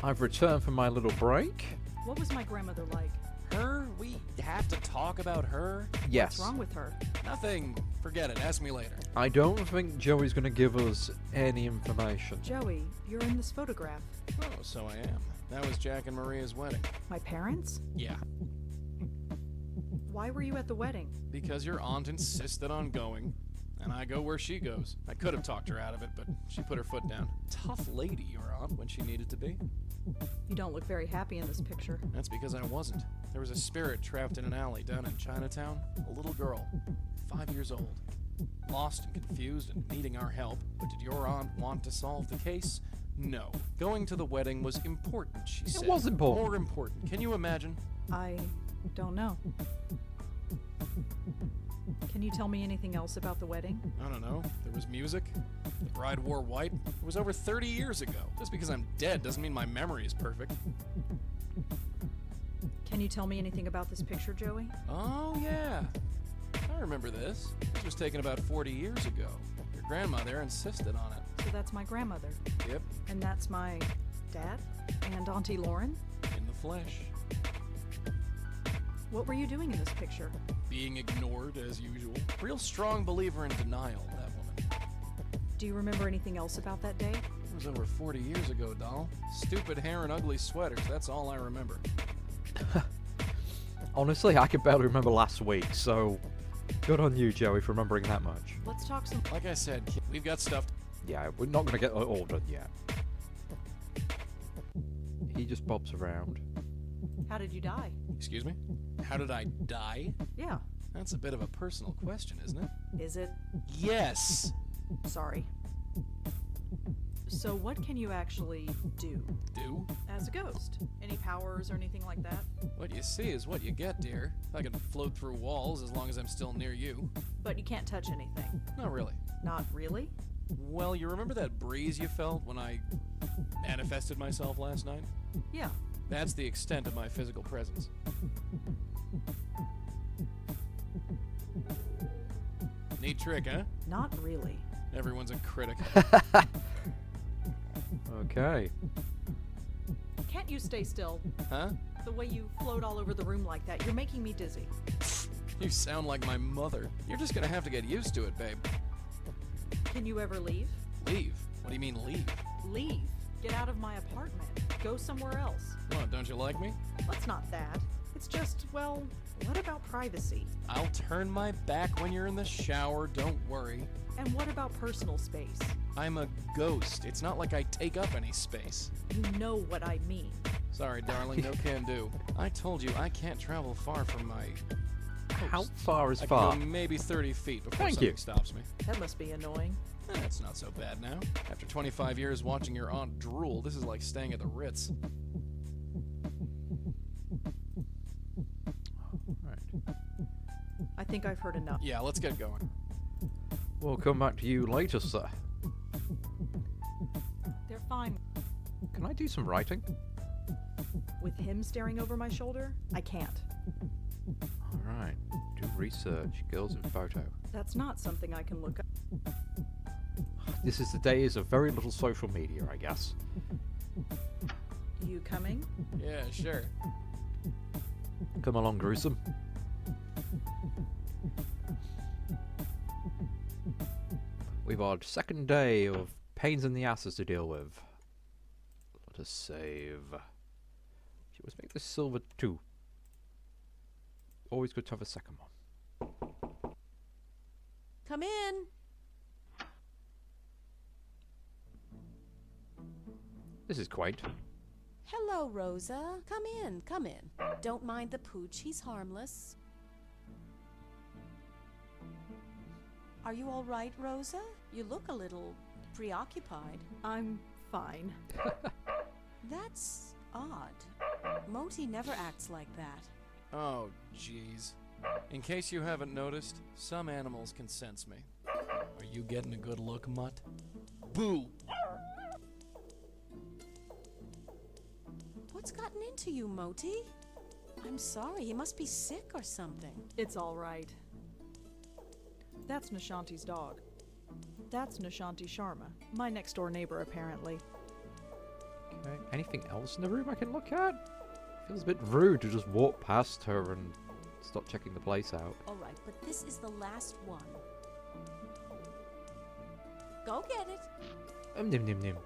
I've returned from my little break. What was my grandmother like? Her? We have to talk about her? Yes. What's wrong with her? Nothing. Forget it. Ask me later. I don't think Joey's going to give us any information. Joey, you're in this photograph. Oh, so I am. That was Jack and Maria's wedding. My parents? Yeah. Why were you at the wedding? Because your aunt insisted on going. And I go where she goes. I could have talked her out of it, but she put her foot down. Tough lady, your aunt, when she needed to be. You don't look very happy in this picture. That's because I wasn't. There was a spirit trapped in an alley down in Chinatown. A little girl, 5 years old. Lost and confused and needing our help. But did your aunt want to solve the case? No. Going to the wedding was important, she said. It was important. More important. Can you imagine? I don't know. Can you tell me anything else about the wedding? I don't know. There was music. The bride wore white. It was over 30 years ago. Just because I'm dead doesn't mean my memory is perfect. Can you tell me anything about this picture, Joey? Oh, yeah. I remember this. This was taken about 40 years ago. Your grandmother insisted on it. So that's my grandmother. Yep, And that's my dad? And Auntie Lauren? in the flesh. What were you doing in this picture? Being ignored, as usual. Real strong believer in denial, that woman. Do you remember anything else about that day? It was over 40 years ago, doll. Stupid hair and ugly sweaters, that's all I remember. Honestly, I can barely remember last week, so good on you, Joey, for remembering that much. Let's talk some... Like I said, kid, we've got stuff to... Yeah, we're not going to get it all done yet. He just bobs around. How did you die? Excuse me? How did I die? Yeah. That's a bit of a personal question, isn't it? Is it? Yes! Sorry. So what can you actually do Do? as a ghost? Any powers or anything like that? What you see is what you get, dear. I can float through walls as long as I'm still near you. But you can't touch anything. Not really. Not really? Well, you remember that breeze you felt when I manifested myself last night? Yeah. That's the extent of my physical presence. Neat trick, huh? Not really. Everyone's a critic. Okay. Can't you stay still? Huh? The way you float all over the room like that, you're making me dizzy. You sound like my mother. You're just gonna have to get used to it, babe. Can you ever leave? Leave? What do you mean leave? Leave. Get out of my apartment. Go somewhere else. What, don't you like me? It's not that. It's just, well, what about privacy? I'll turn my back when you're in the shower, don't worry. And what about personal space? I'm a ghost. It's not like I take up any space. You know what I mean. Sorry, darling, no can do. I told you I can't travel far from my... How far is I far? can go maybe 30 feet before Thank something you. stops me. That must be annoying. That's not so bad now. After 25 years watching your aunt drool, this is like staying at the Ritz. Right. I think I've heard enough. Yeah, let's get going. We'll come back to you later, sir. They're fine. Can I do some writing? With him staring over my shoulder, I can't. Alright. Do research. Girls in photo. That's not something I can look up. This is the days of very little social media, I guess. You coming? Yeah, sure. Come along, gruesome. We've our second day of pains in the asses to deal with. Let us save. Let's make this silver 2. Always good to have a second one. Come in. This is quaint. Hello, Rosa. Come in, come in. Don't mind the pooch, he's harmless. Are you all right, Rosa? You look a little preoccupied. I'm fine. That's odd. Moti never acts like that. Oh, jeez. In case you haven't noticed, some animals can sense me. Are you getting a good look, mutt? Boo! What's gotten into you, Moti? I'm sorry, he must be sick or something. It's all right. That's Nishanti's dog. That's Nishanti Sharma, my next door neighbor, apparently. Okay. Anything else in the room I can look at? Feels a bit rude to just walk past her and stop checking the place out. All right, but this is the last one. Go get it. Nim nim nim.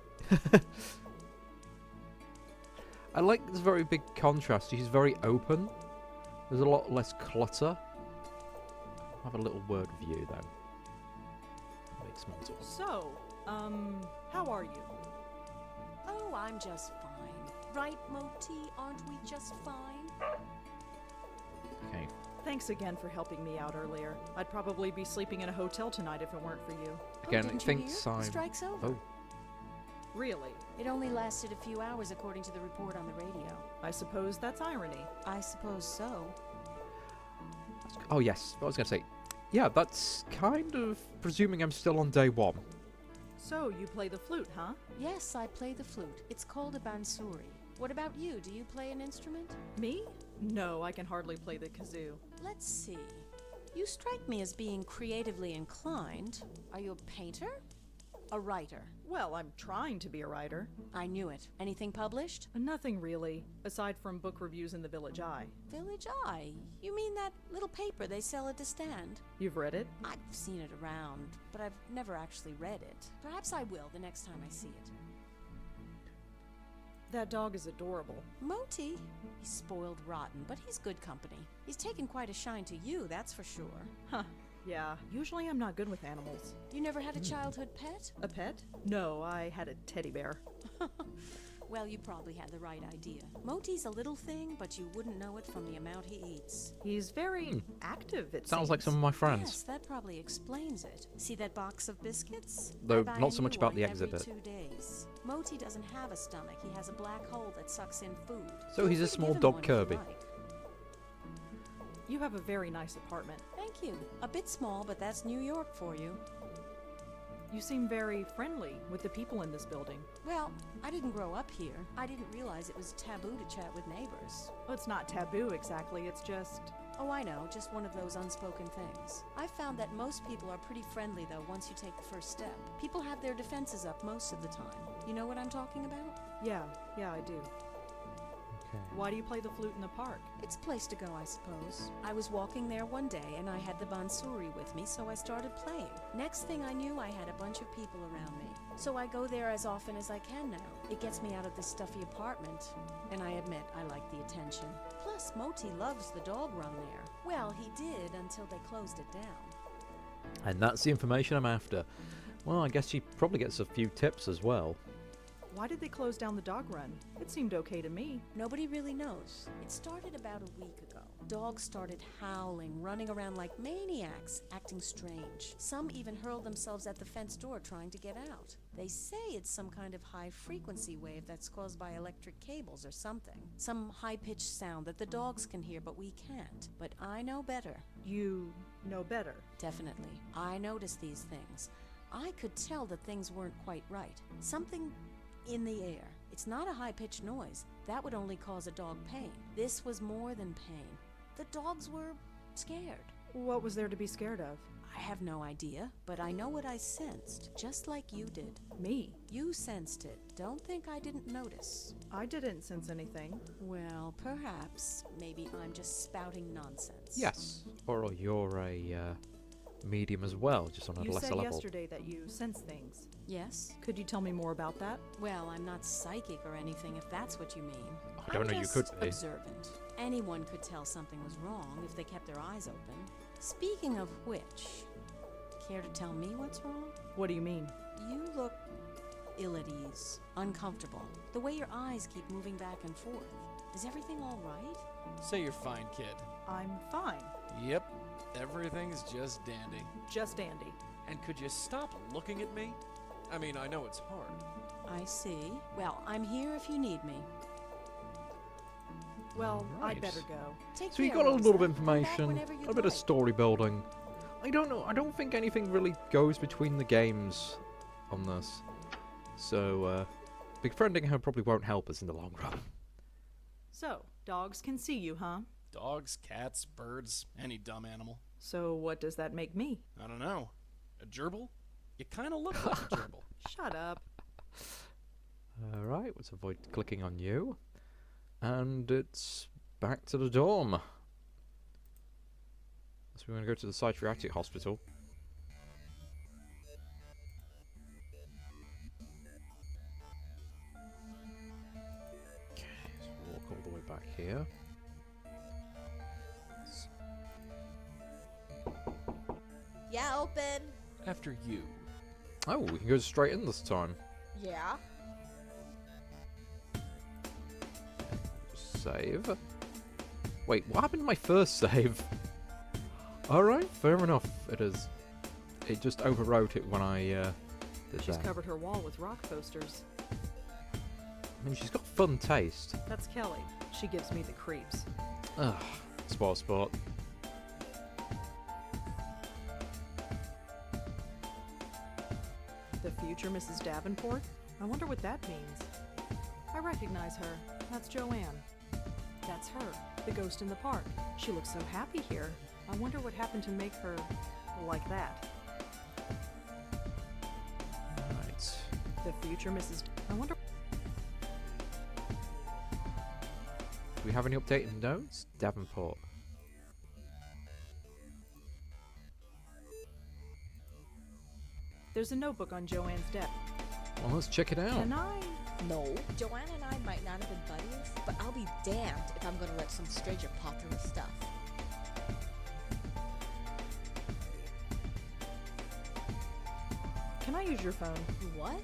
I like this very big contrast. She's very open. There's a lot less clutter. I'll have a little word with you then. Make small talk. So, how are you? Oh, I'm just fine. Right, Moti? Aren't we just fine? Okay. Thanks again for helping me out earlier. I'd probably be sleeping in a hotel tonight if it weren't for you. Again, oh, it didn't you thinks hear? I'm... Strike's over. Oh. Really? It only lasted a few hours according to the report on the radio. I suppose that's irony. I suppose so. Oh, yes. What I was going to say. Yeah, that's kind of presuming I'm still on day one. So, you play the flute, huh? Yes, I play the flute. It's called a bansuri. What about you? Do you play an instrument? Me? No, I can hardly play the kazoo. Let's see. You strike me as being creatively inclined. Are you a painter? A writer? Well, I'm trying to be a writer. I knew it. Anything published? Nothing really, aside from book reviews in the Village Eye. Village Eye? You mean that little paper they sell at the stand? You've read it? I've seen it around, but I've never actually read it. Perhaps I will the next time I see it. That dog is adorable. Moti? He's spoiled rotten, but he's good company. He's taken quite a shine to you, that's for sure. Huh. Yeah, usually I'm not good with animals. You never had a childhood pet? A pet? No, I had a teddy bear. Well, you probably had the right idea. Moti's a little thing, but you wouldn't know it from the amount he eats. He's very active, it Sounds seems. like some of my friends. Yes, that probably explains it. See that box of biscuits? Though I buy not a so much new about one the every exhibit. 2 days. Moti doesn't have a stomach. He has a black hole that sucks in food. So Feel he's a free to small give him dog one if you Kirby. like. You have a very nice apartment. Thank you. A bit small, but that's New York for you. You seem very friendly with the people in this building. Well, I didn't grow up here. I didn't realize it was taboo to chat with neighbors. Well, it's not taboo exactly, it's just... Oh, I know, just one of those unspoken things. I've found that most people are pretty friendly, though, once you take the first step. People have their defenses up most of the time. You know what I'm talking about? Yeah, I do. Okay. Why do you play the flute in the park? It's a place to go, I suppose. I was walking there one day, and I had the bansuri with me, so I started playing. Next thing I knew, I had a bunch of people around me. So I go there as often as I can now. It gets me out of this stuffy apartment, and I admit I like the attention. Plus, Moti loves the dog run there. Well, he did until they closed it down. And that's the information I'm after. Well, I guess she probably gets a few tips as well. Why did they close down the dog run? It seemed okay to me. Nobody really knows. It started about a week ago. Dogs started howling, running around like maniacs, acting strange. Some even hurled themselves at the fence door trying to get out. They say it's some kind of high-frequency wave that's caused by electric cables or something. Some high-pitched sound that the dogs can hear, but we can't. But I know better. You know better. Definitely. I noticed these things. I could tell that things weren't quite right. Something in the air. It's not a high-pitched noise. That would only cause a dog pain. This was more than pain. The dogs were scared. What was there to be scared of? I have no idea, but I know what I sensed, just like you did. Me? You sensed it. Don't think I didn't notice. I didn't sense anything. Well, perhaps. Maybe I'm just spouting nonsense. Yes. Or you're a medium as well, just on a You lesser said level. yesterday that you sense things. Yes? Could you tell me more about that? Well, I'm not psychic or anything, if that's what you mean. I don't I'm know, you just could be. observant. Anyone could tell something was wrong if they kept their eyes open. Speaking of which, care to tell me what's wrong? What do you mean? You look ill at ease, uncomfortable. The way your eyes keep moving back and forth. Is everything all right? Say you're fine, kid. I'm fine. Yep, everything's just dandy. Just Andy. And could you stop looking at me? I mean, I know it's hard. I see. Well, I'm here if you need me. Well, Right. I'd better go. Take So you care, got a little bit of Rosa. Come back information, whenever a you'd bit of like. story building. I don't know. I don't think anything really goes between the games on this. So, befriending her probably won't help us in the long run. So, dogs can see you, huh? Dogs, cats, birds, any dumb animal. So, what does that make me? I don't know. A gerbil? You kind of look like a gerbil. Shut up. Alright, let's avoid clicking on you. And it's back to the dorm. So we're going to go to the psychiatric hospital. Okay, so walk all the way back here. Yeah, open. After you. Oh, we can go straight in this time. Yeah. Save. Wait, what happened to my first save? Alright, fair enough. It is. It just overwrote it when I did She's that. covered her wall with rock posters. I mean, she's got fun taste. That's Kelly. She gives me the creeps. Ugh, sport. The future Mrs. Davenport? I wonder what that means. I recognize her. That's Joanne. That's her, the ghost in the park. She looks so happy here. I wonder what happened to make her like that. Right. The future Mrs. I wonder. Do we have any updated notes? Davenport. There's a notebook on Joanne's desk. Well, let's check it out. Can I? No. Joanne and I might not have been buddies, but I'll be damned if I'm gonna let some stranger pop through her stuff. Can I use your phone? What?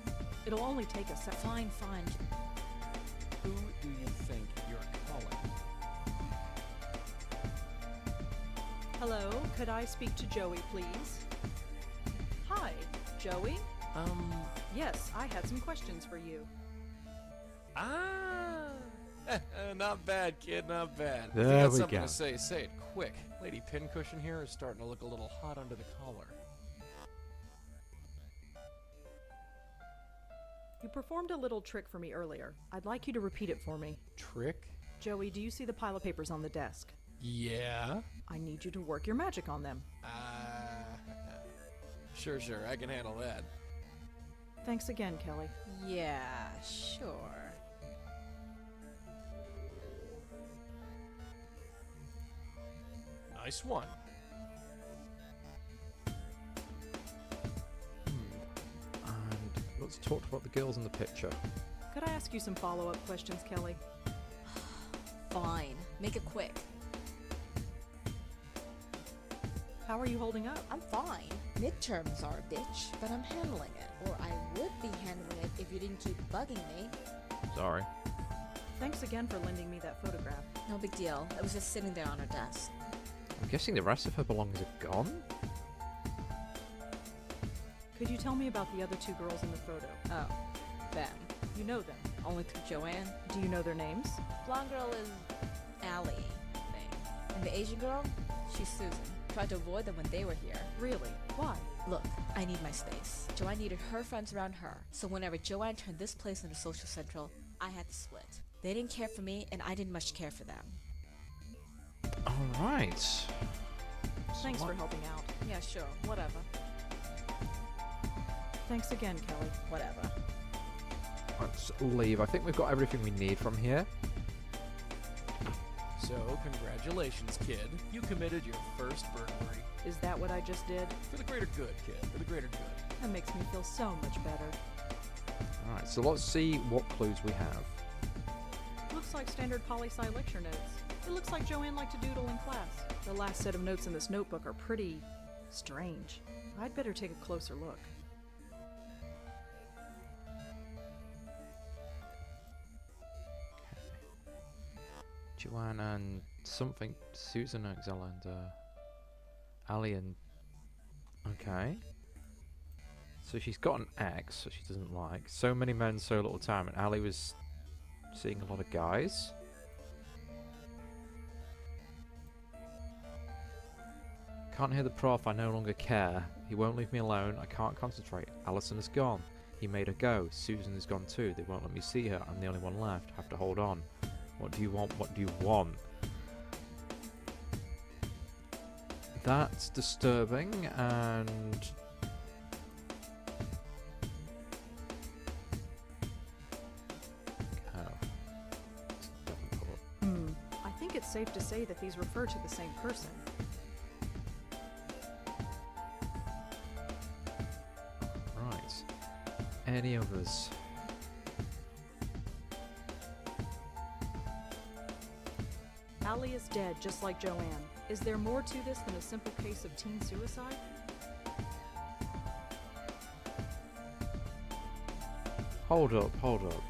It'll only take a sec. Fine. Who do you think you're calling? Hello, could I speak to Joey, please? Hi, Joey? Yes, I had some questions for you. Not bad, kid, not bad. If you There got we something go. to say it quick. Lady Pincushion here is starting to look a little hot under the collar. You performed a little trick for me earlier. I'd like you to repeat it for me. Trick? Joey, do you see the pile of papers on the desk? Yeah? I need you to work your magic on them. Sure, I can handle that. Thanks again, Kelly. Yeah, sure. Nice one. And let's talk about the girls in the picture. Could I ask you some follow-up questions, Kelly? Fine. Make it quick. How are you holding up? I'm fine. Midterms are a bitch, but I'm handling it. Or I would be handling it if you didn't keep bugging me. Sorry. Thanks again for lending me that photograph. No big deal. It was just sitting there on her desk. I'm guessing the rest of her belongings are gone? Could you tell me about the other two girls in the photo? Oh, them. You know them. Only through Joanne. Do you know their names? Blonde girl is Allie, I think. And the Asian girl? She's Susan. Tried to avoid them when they were here. Really? Why? Look, I need my space. Joanne needed her friends around her. So whenever Joanne turned this place into social central, I had to split. They didn't care for me, and I didn't much care for them. Alright. Thanks for helping out. Yeah, sure. Whatever. Thanks again, Kelly. Whatever. Let's leave. I think we've got everything we need from here. So, congratulations, kid. You committed your first burglary. Is that what I just did? For the greater good, kid. For the greater good. That makes me feel so much better. Alright, so let's see what clues we have. Looks like standard poli-sci lecture notes. It looks like Joanne liked to doodle in class. The last set of notes in this notebook are pretty strange. I'd better take a closer look. Joanne and something, Susan Alexander, Ali and... Okay. So she's got an ex that she doesn't like. So many men, so little time. And Ali was seeing a lot of guys. Can't hear the prof, I no longer care. He won't leave me alone, I can't concentrate. Alison is gone. He made her go. Susan is gone too. They won't let me see her. I'm the only one left. Have to hold on. What do you want? What do you want? That's disturbing, and... safe to say that these refer to the same person. Right. Any others? Allie is dead, just like Joanne. Is there more to this than a simple case of teen suicide? Hold up, hold up.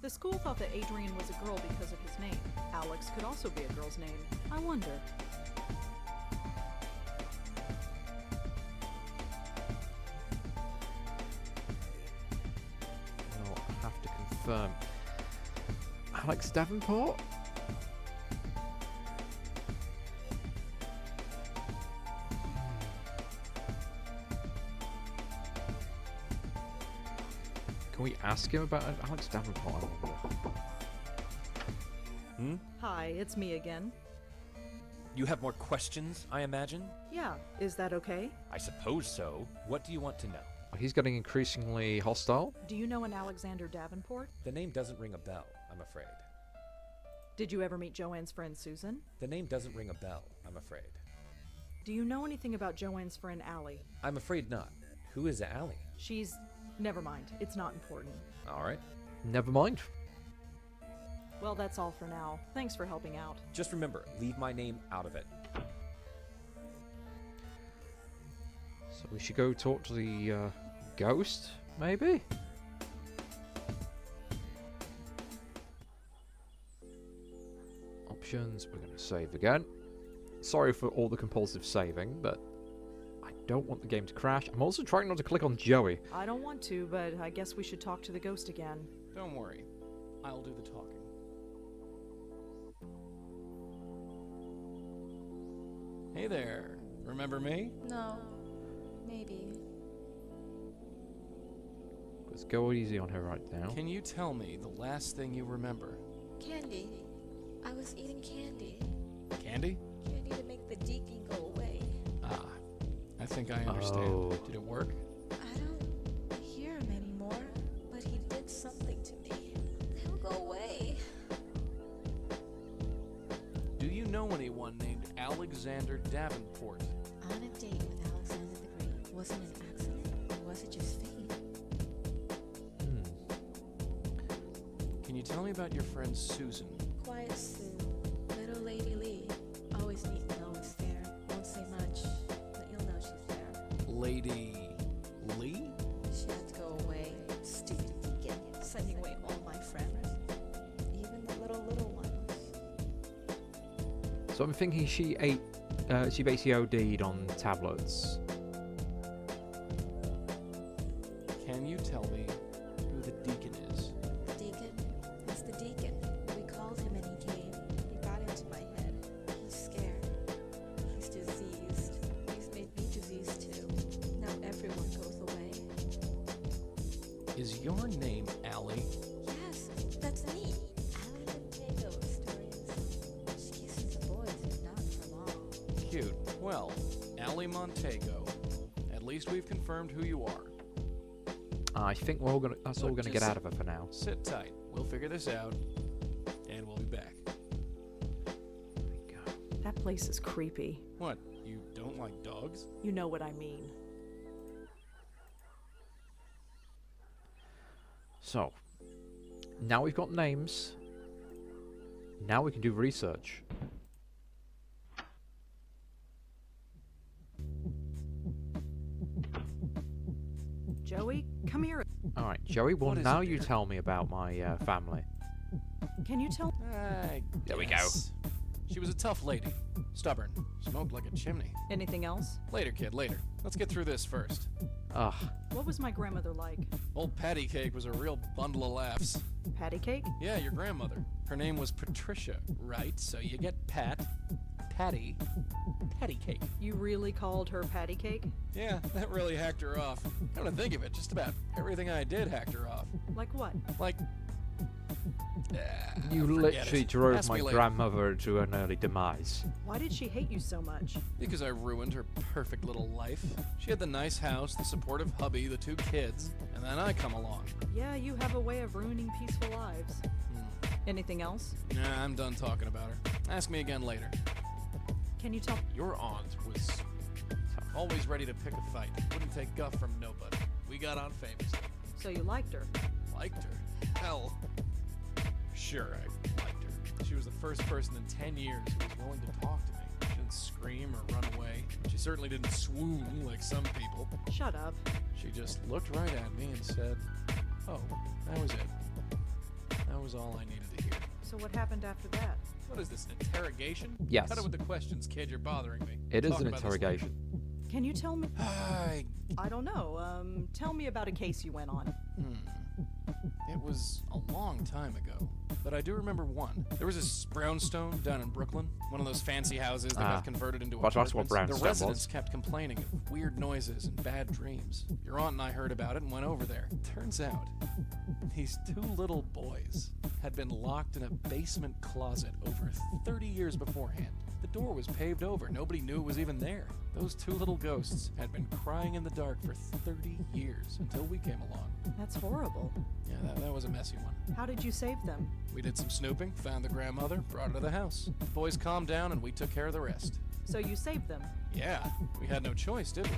The school thought that Adrian was a girl because of his name. Alex could also be a girl's name. I wonder. Well, I have to confirm. Alex Davenport? Can we ask him about Alex Davenport? I wonder. Hi, it's me again. You have more questions, I imagine? Yeah, is that okay? I suppose so. What do you want to know? He's getting increasingly hostile. Do you know an Alexander Davenport? The name doesn't ring a bell, I'm afraid. Did you ever meet Joanne's friend Susan? The name doesn't ring a bell, I'm afraid. Do you know anything about Joanne's friend Allie? I'm afraid not. Who is Allie? She's... Never mind, it's not important. All right. Never mind. Well, that's all for now. Thanks for helping out. Just remember, leave my name out of it. So we should go talk to the ghost, maybe? Options, we're going to save again. Sorry for all the compulsive saving, but I don't want the game to crash. I'm also trying not to click on Joey. I don't want to, but I guess we should talk to the ghost again. Don't worry. I'll do the talking. Hey there. Remember me? No. Maybe. Let's go easy on her right now. Can you tell me the last thing you remember? Candy. I was eating candy. Candy? Candy to make the deacon go away. Ah, I think I understand. Oh. Did it work? I don't hear him anymore, but he did something to me. He'll go away. Do you know anyone named Alexander Davenport? On a date with Alexander the Great. Was it an accident, or was it just fate? Can you tell me about your friend Susan? Quiet Sue. Little Lady Lee. Always neat and always fair. Won't say much, but you'll know she's there. Lady Lee? She had to go away. Stupid deacon. Sending away all my friends. Even the little ones. So I'm thinking she basically OD'd on tablets. Can you tell me who the deacon is? The deacon? It's the deacon. We called him and he came. He got into my head. He's scared. He's diseased. He's made me diseased too. Now everyone goes away. Is your name Allie? Yes, that's me. Allie Montego stories. She kisses the boys, but not for long. Cute. Well, Allie Montego. At least we've confirmed who you are. I think that's all Look, gonna get just out of her for now. Sit tight. We'll figure this out, and we'll be back. There we go. That place is creepy. What? You don't like dogs? You know what I mean. So, now we've got names. Now we can do research. Joey, come here. Alright, Joey, well What is now it, you dear? tell me about my family. Can you tell? There we go. guess. She was a tough lady. Stubborn. Smoked like a chimney. Anything else? Later, kid, later. Let's get through this first. Ugh. What was my grandmother like? Old Patty Cake was a real bundle of laughs. Patty cake? Yeah, your grandmother. Her name was Patricia, right? So you get Pat, Patty, Patty Cake. You really called her patty cake? Yeah, that really hacked her off. Come to think of it, just about everything I did hacked her off. Like what? Like, You forget literally it. drove Ask my me later. grandmother to an early demise. Why did she hate you so much? Because I ruined her perfect little life. She had the nice house, the supportive hubby, the 2 kids, and then I come along. Yeah, you have a way of ruining peaceful lives. Hmm. Anything else? Nah, I'm done talking about her. Ask me again later. Can you tell? Your aunt was always ready to pick a fight. Wouldn't take guff from nobody. We got on famously. So you liked her? Liked her? Hell. Sure, I liked her. She was the first person in 10 years who was willing to talk to me. She didn't scream or run away. She certainly didn't swoon like some people. Shut up. She just looked right at me and said, "Oh, that was it. That was all I needed to hear." So what happened after that? What is this, an interrogation? Yes. Cut it with the questions, kid. You're bothering me. It is Talk an about this later. interrogation. Can you tell me? I I don't know. Tell me about a case you went on. It was a long time ago, but I do remember one. There was this brownstone down in Brooklyn, one of those fancy houses that got converted into That's apartments. what brownstone The residents was. kept complaining of weird noises and bad dreams. Your aunt and I heard about it and went over there. Turns out, these 2 little boys had been locked in a basement closet over 30 years beforehand. The door was paved over. Nobody knew it was even there. Those 2 little ghosts had been crying in the dark for 30 years until we came along. That's horrible. Yeah, that was a messy one. How did you save them? We did some snooping, found the grandmother, brought her to the house. The boys calmed down and we took care of the rest. So you saved them. Yeah, we had no choice, did we?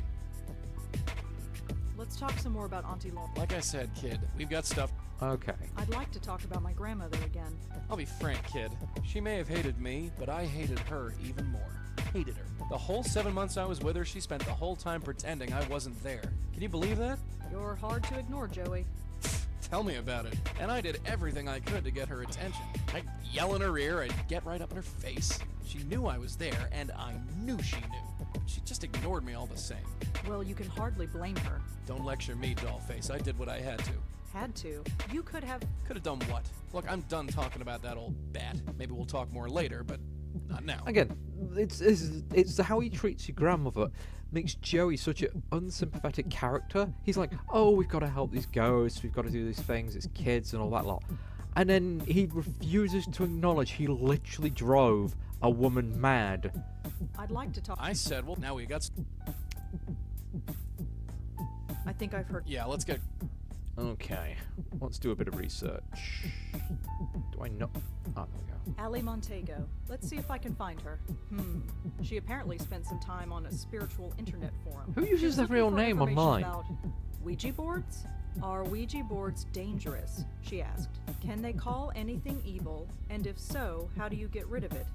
Let's talk some more about Auntie Laura. Like I said, kid, we've got stuff. Okay. I'd like to talk about my grandmother again. I'll be frank, kid. She may have hated me, but I hated her even more. Hated her. The whole 7 months I was with her, she spent the whole time pretending I wasn't there. Can you believe that? You're hard to ignore, Joey. Tell me about it. And I did everything I could to get her attention. I'd yell in her ear, I'd get right up in her face. She knew I was there, and I knew she knew. She just ignored me all the same. Well, you can hardly blame her. Don't lecture me, dollface. I did what I had to. Had to. You could have. Could have done what? Look, I'm done talking about that old bat. Maybe we'll talk more later, but not now. Again, it's how he treats your grandmother makes Joey such an unsympathetic character. He's like, oh, we've got to help these ghosts, we've got to do these things, it's kids and all that lot. And then he refuses to acknowledge he literally drove a woman mad. I'd like to talk. I said, well, now we got... I think I've heard. Yeah, let's get... Okay, let's do a bit of research. Do I know? Oh, there we go. Ali Montego. Let's see if I can find her. She apparently spent some time on a spiritual internet forum. Who uses She was their looking real for name information online? about Ouija boards? Are Ouija boards dangerous? She asked. Can they call anything evil? And if so, how do you get rid of it?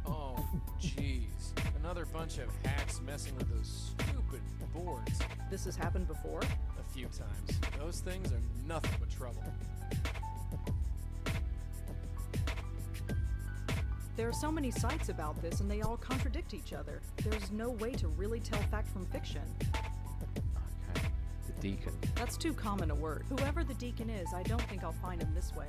Oh, jeez. Another bunch of hacks messing with those stupid boards. This has happened before? A few times. Those things are nothing but trouble. There are so many sites about this, and they all contradict each other. There's no way to really tell fact from fiction. Okay, the deacon. That's too common a word. Whoever the deacon is, I don't think I'll find him this way.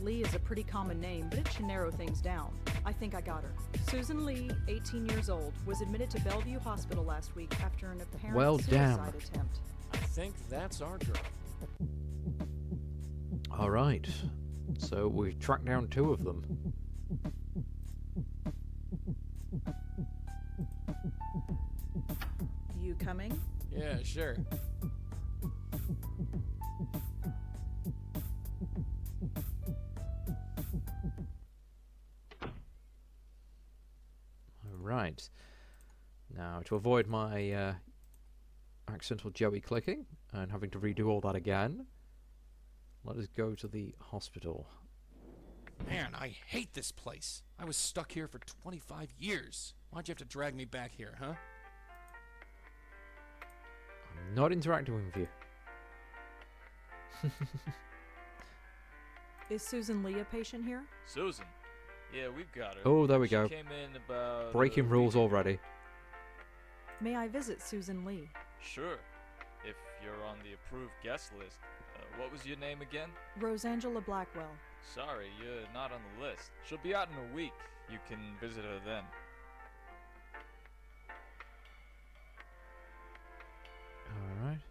Lee is a pretty common name, but it should narrow things down. I think I got her. Susan Lee, 18 years old, was admitted to Bellevue Hospital last week after an apparent Well, damn. suicide attempt. I think that's our girl. All right, so we've tracked down 2 of them. You coming? Yeah, sure. Right. Now, to avoid my accidental Joey clicking and having to redo all that again, let us go to the hospital. Man, I hate this place. I was stuck here for 25 years. Why'd you have to drag me back here, huh? I'm not interacting with you. Is Susan Lee a patient here? Susan? Yeah, we've got her. Oh, there we She go. came in about... Breaking rules already. May I visit Susan Lee? Sure. If you're on the approved guest list. What was your name again? Rosangela Blackwell. Sorry, you're not on the list. She'll be out in a week. You can visit her then. All right.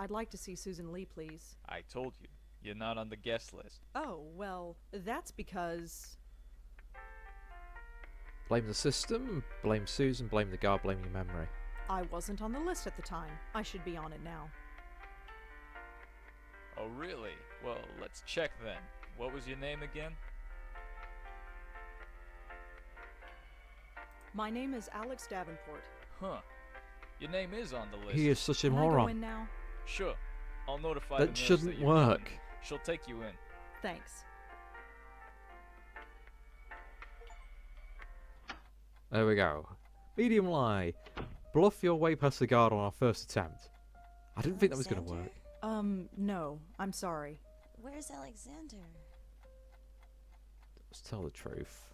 I'd like to see Susan Lee, please. I told you, you're not on the guest list. Oh, well, that's because... Blame the system, blame Susan, blame the guard, blame your memory. I wasn't on the list at the time. I should be on it now. Oh, really? Well, let's check then. What was your name again? My name is Alex Davenport. Huh. Your name is on the list. He is such a Can I go moron. in now? Sure. I'll notify the That nurse shouldn't you're work. coming. She'll take you in. Thanks. There we go. Medium lie. Bluff your way past the guard on our first attempt. I didn't think that was going to work. No. I'm sorry. Where's Alexander? Let's tell the truth.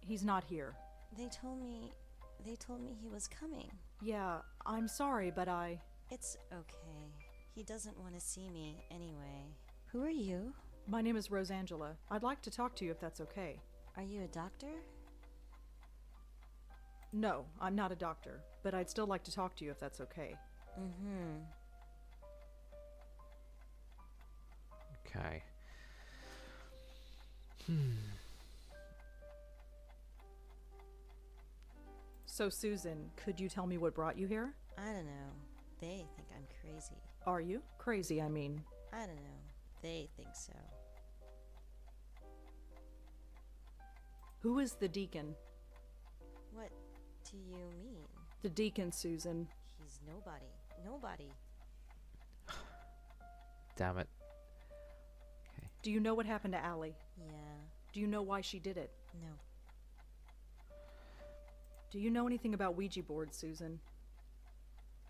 He's not here. They told me he was coming. Yeah, I'm sorry, but It's okay. He doesn't want to see me anyway. Who are you? My name is Rosangela. I'd like to talk to you if that's okay. Are you a doctor? No, I'm not a doctor, but I'd still like to talk to you if that's okay. Mm-hmm. Okay. So, Susan, could you tell me what brought you here? I don't know. They think I'm crazy. Are you? Crazy, I mean. I don't know. They think so. Who is the deacon? What do you mean? The deacon, Susan. He's nobody. Nobody. Damn it. Do you know what happened to Allie? Yeah. Do you know why she did it? No. Do you know anything about Ouija boards, Susan?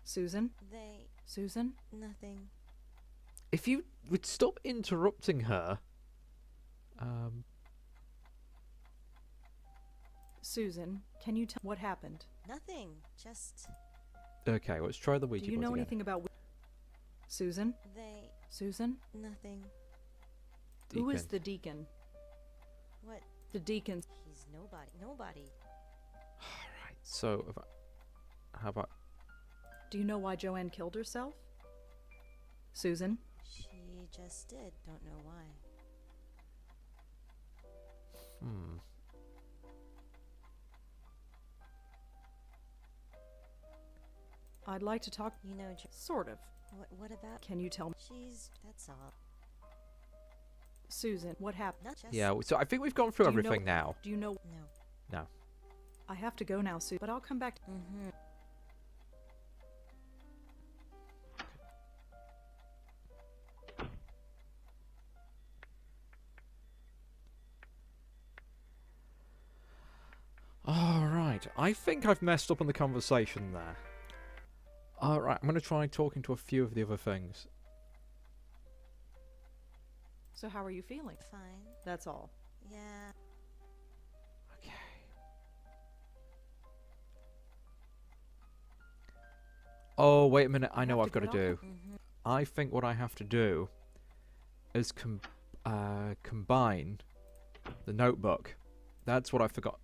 Susan? They... Susan? Nothing. If you would stop interrupting her. Susan, can you tell what happened? Nothing. Just... Okay, let's try the Ouija Do you boards know again. anything about... Susan? They... Susan? Nothing. Who is Deacon. the deacon? What? The deacon. He's nobody. Nobody. Alright, so how about... Do you know why Joanne killed herself? Susan? She just did. Don't know why. I'd like to talk... You know... Sort of. What about... Can you tell me? That's all. Susan, what happened? Not just... Yeah, so I think we've gone through Do you know- everything now. Do you know... No. No. I have to go now, Sue, but I'll come back. Mm-hmm. Alright, I think I've messed up on the conversation there. Alright, I'm going to try talking to a few of the other things. So how are you feeling? Fine. That's all. Yeah. Okay. Oh, wait a minute, I know what I've got to do. Mm-hmm. I think what I have to do is combine the notebook. That's what I forgot.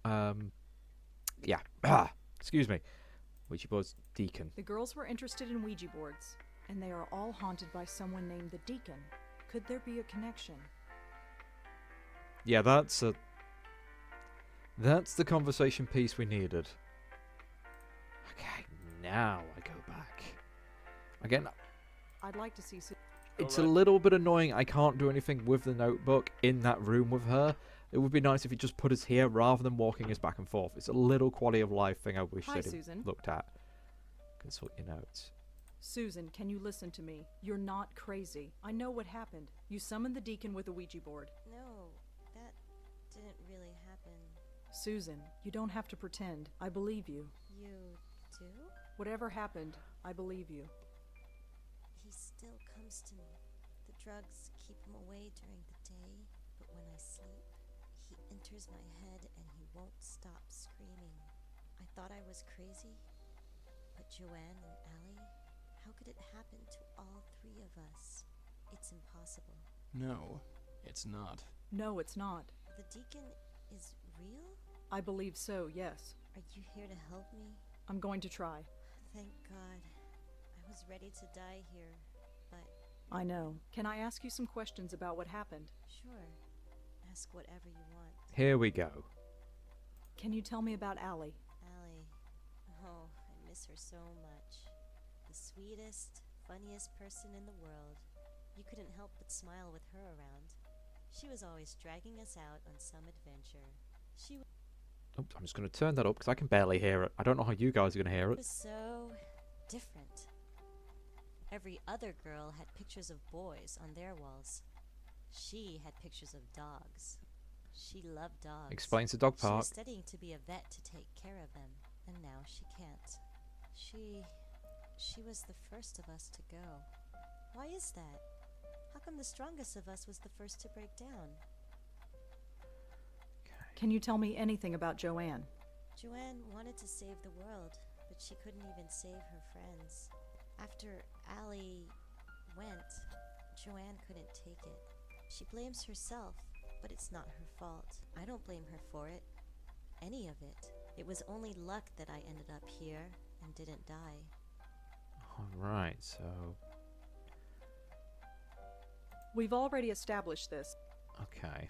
Yeah. Excuse me. Ouija boards, Deacon. The girls were interested in Ouija boards, and they are all haunted by someone named the Deacon. Could there be a connection? Yeah, that's the conversation piece we needed. Okay, now I go back. Again, I'd like to see... it's a Alright. little bit annoying I can't do anything with the notebook in that room with her. It would be nice if you just put us here rather than walking us back and forth. It's a little quality of life thing I wish Hi, they'd Susan. looked at. Consult your notes. Susan, can you listen to me? You're not crazy. I know what happened. You summoned the Deacon with a Ouija board. No, that didn't really happen. Susan, you don't have to pretend. I believe you. You do? Whatever happened, I believe you. He still comes to me. The drugs keep him away during the day, but when I sleep, he enters my head and he won't stop screaming. I thought I was crazy, but Joanne and Allie, how could it happen to all three of us? It's impossible. No, it's not. No, it's not. The Deacon is real? I believe so, yes. Are you here to help me? I'm going to try. Thank God. was ready to die here, but I know. Can I ask you some questions about what happened? sure. Ask whatever you want. Here we go. Can you tell me about Allie? Allie. Oh, I miss her so much. The sweetest, funniest person in the world. You couldn't help but smile with her around. She was always dragging us out on some adventure. She Oh, I'm just going to turn that up because I can barely hear it. I don't know how you guys are going to hear it. was so different. Every other girl had pictures of boys on their walls. She had pictures of dogs. She loved dogs. Explains the dog She was park. studying to be a vet to take care of them, and now she can't. She was the first of us to go. Why is that? How come the strongest of us was the first to break down? Can you tell me anything about Joanne? Joanne wanted to save the world, but she couldn't even save her friends. After Allie went, Joanne couldn't take it. She blames herself, but it's not her fault. I don't blame her for it. Any of it. It was only luck that I ended up here and didn't die. Alright, so... We've already established this. Okay.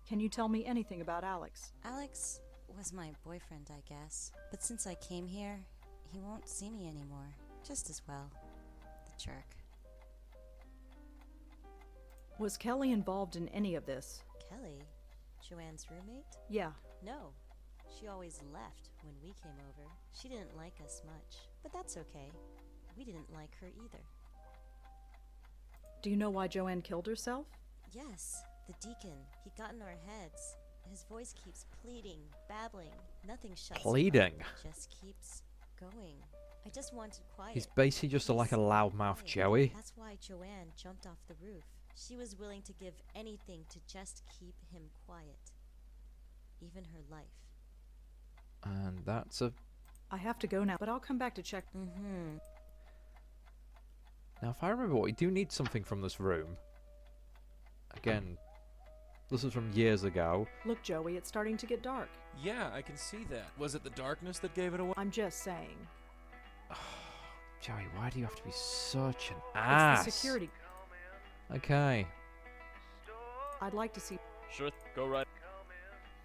Can you tell me anything about Alex? Alex was my boyfriend, I guess. But since I came here, he won't see me anymore. Just as well. The jerk. Was Kelly involved in any of this? Kelly? Joanne's roommate? Yeah. No. She always left when we came over. She didn't like us much. But that's okay. We didn't like her either. Do you know why Joanne killed herself? Yes, the deacon. He got in our heads. His voice keeps pleading, babbling. Nothing shuts him up. Pleading? It just keeps going. I just wanted quiet. He's basically just like a Peace, loudmouth quiet. Joey. That's why Joanne jumped off the roof. She was willing to give anything to just keep him quiet. Even her life. And that's a... I have to go now, but I'll come back to check. Mm-hmm. Now, if I remember, we do need something from this room. Again, this is from years ago. Look, Joey, it's starting to get dark. Yeah, I can see that. Was it the darkness that gave it away? I'm just saying. Joey, why do you have to be such an ass? It's the security. Okay. I'd like to see. Sure, go right.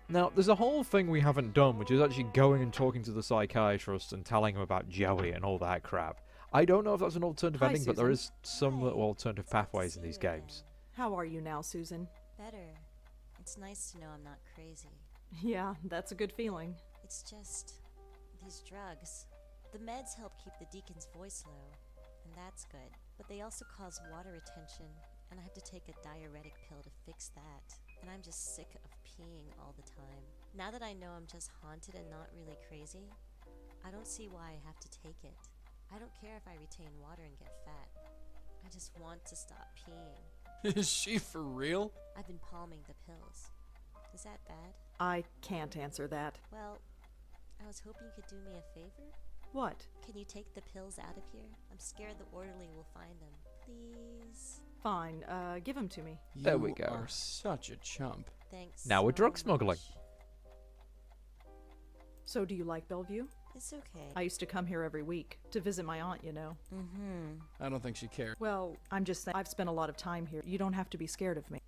Now, there's a whole thing we haven't done, which is actually going and talking to the psychiatrist and telling him about Joey and all that crap. I don't know if that's an alternative Hi, ending, but there Susan. is some Hi. little alternative It's good to pathways in see these you again. games. How are you now, Susan? Better. It's nice to know I'm not crazy. Yeah, that's a good feeling. It's just these drugs. The meds help keep the deacon's voice low, and that's good. But they also cause water retention, and I have to take a diuretic pill to fix that. And I'm just sick of peeing all the time. Now that I know I'm just haunted and not really crazy, I don't see why I have to take it. I don't care if I retain water and get fat. I just want to stop peeing. Is she for real? I've been palming the pills. Is that bad? I can't answer that. Well, I was hoping you could do me a favor. What? Can you take the pills out of here? I'm scared the orderly will find them. Please. Fine, give them to me. There we You go. are such a chump. Thanks. Now we're so drug smuggling. much. So do you like Bellevue? It's okay. I used to come here every week to visit my aunt, you know. Mm-hmm. I don't think she cared. Well, I'm just saying, I've spent a lot of time here. You don't have to be scared of me.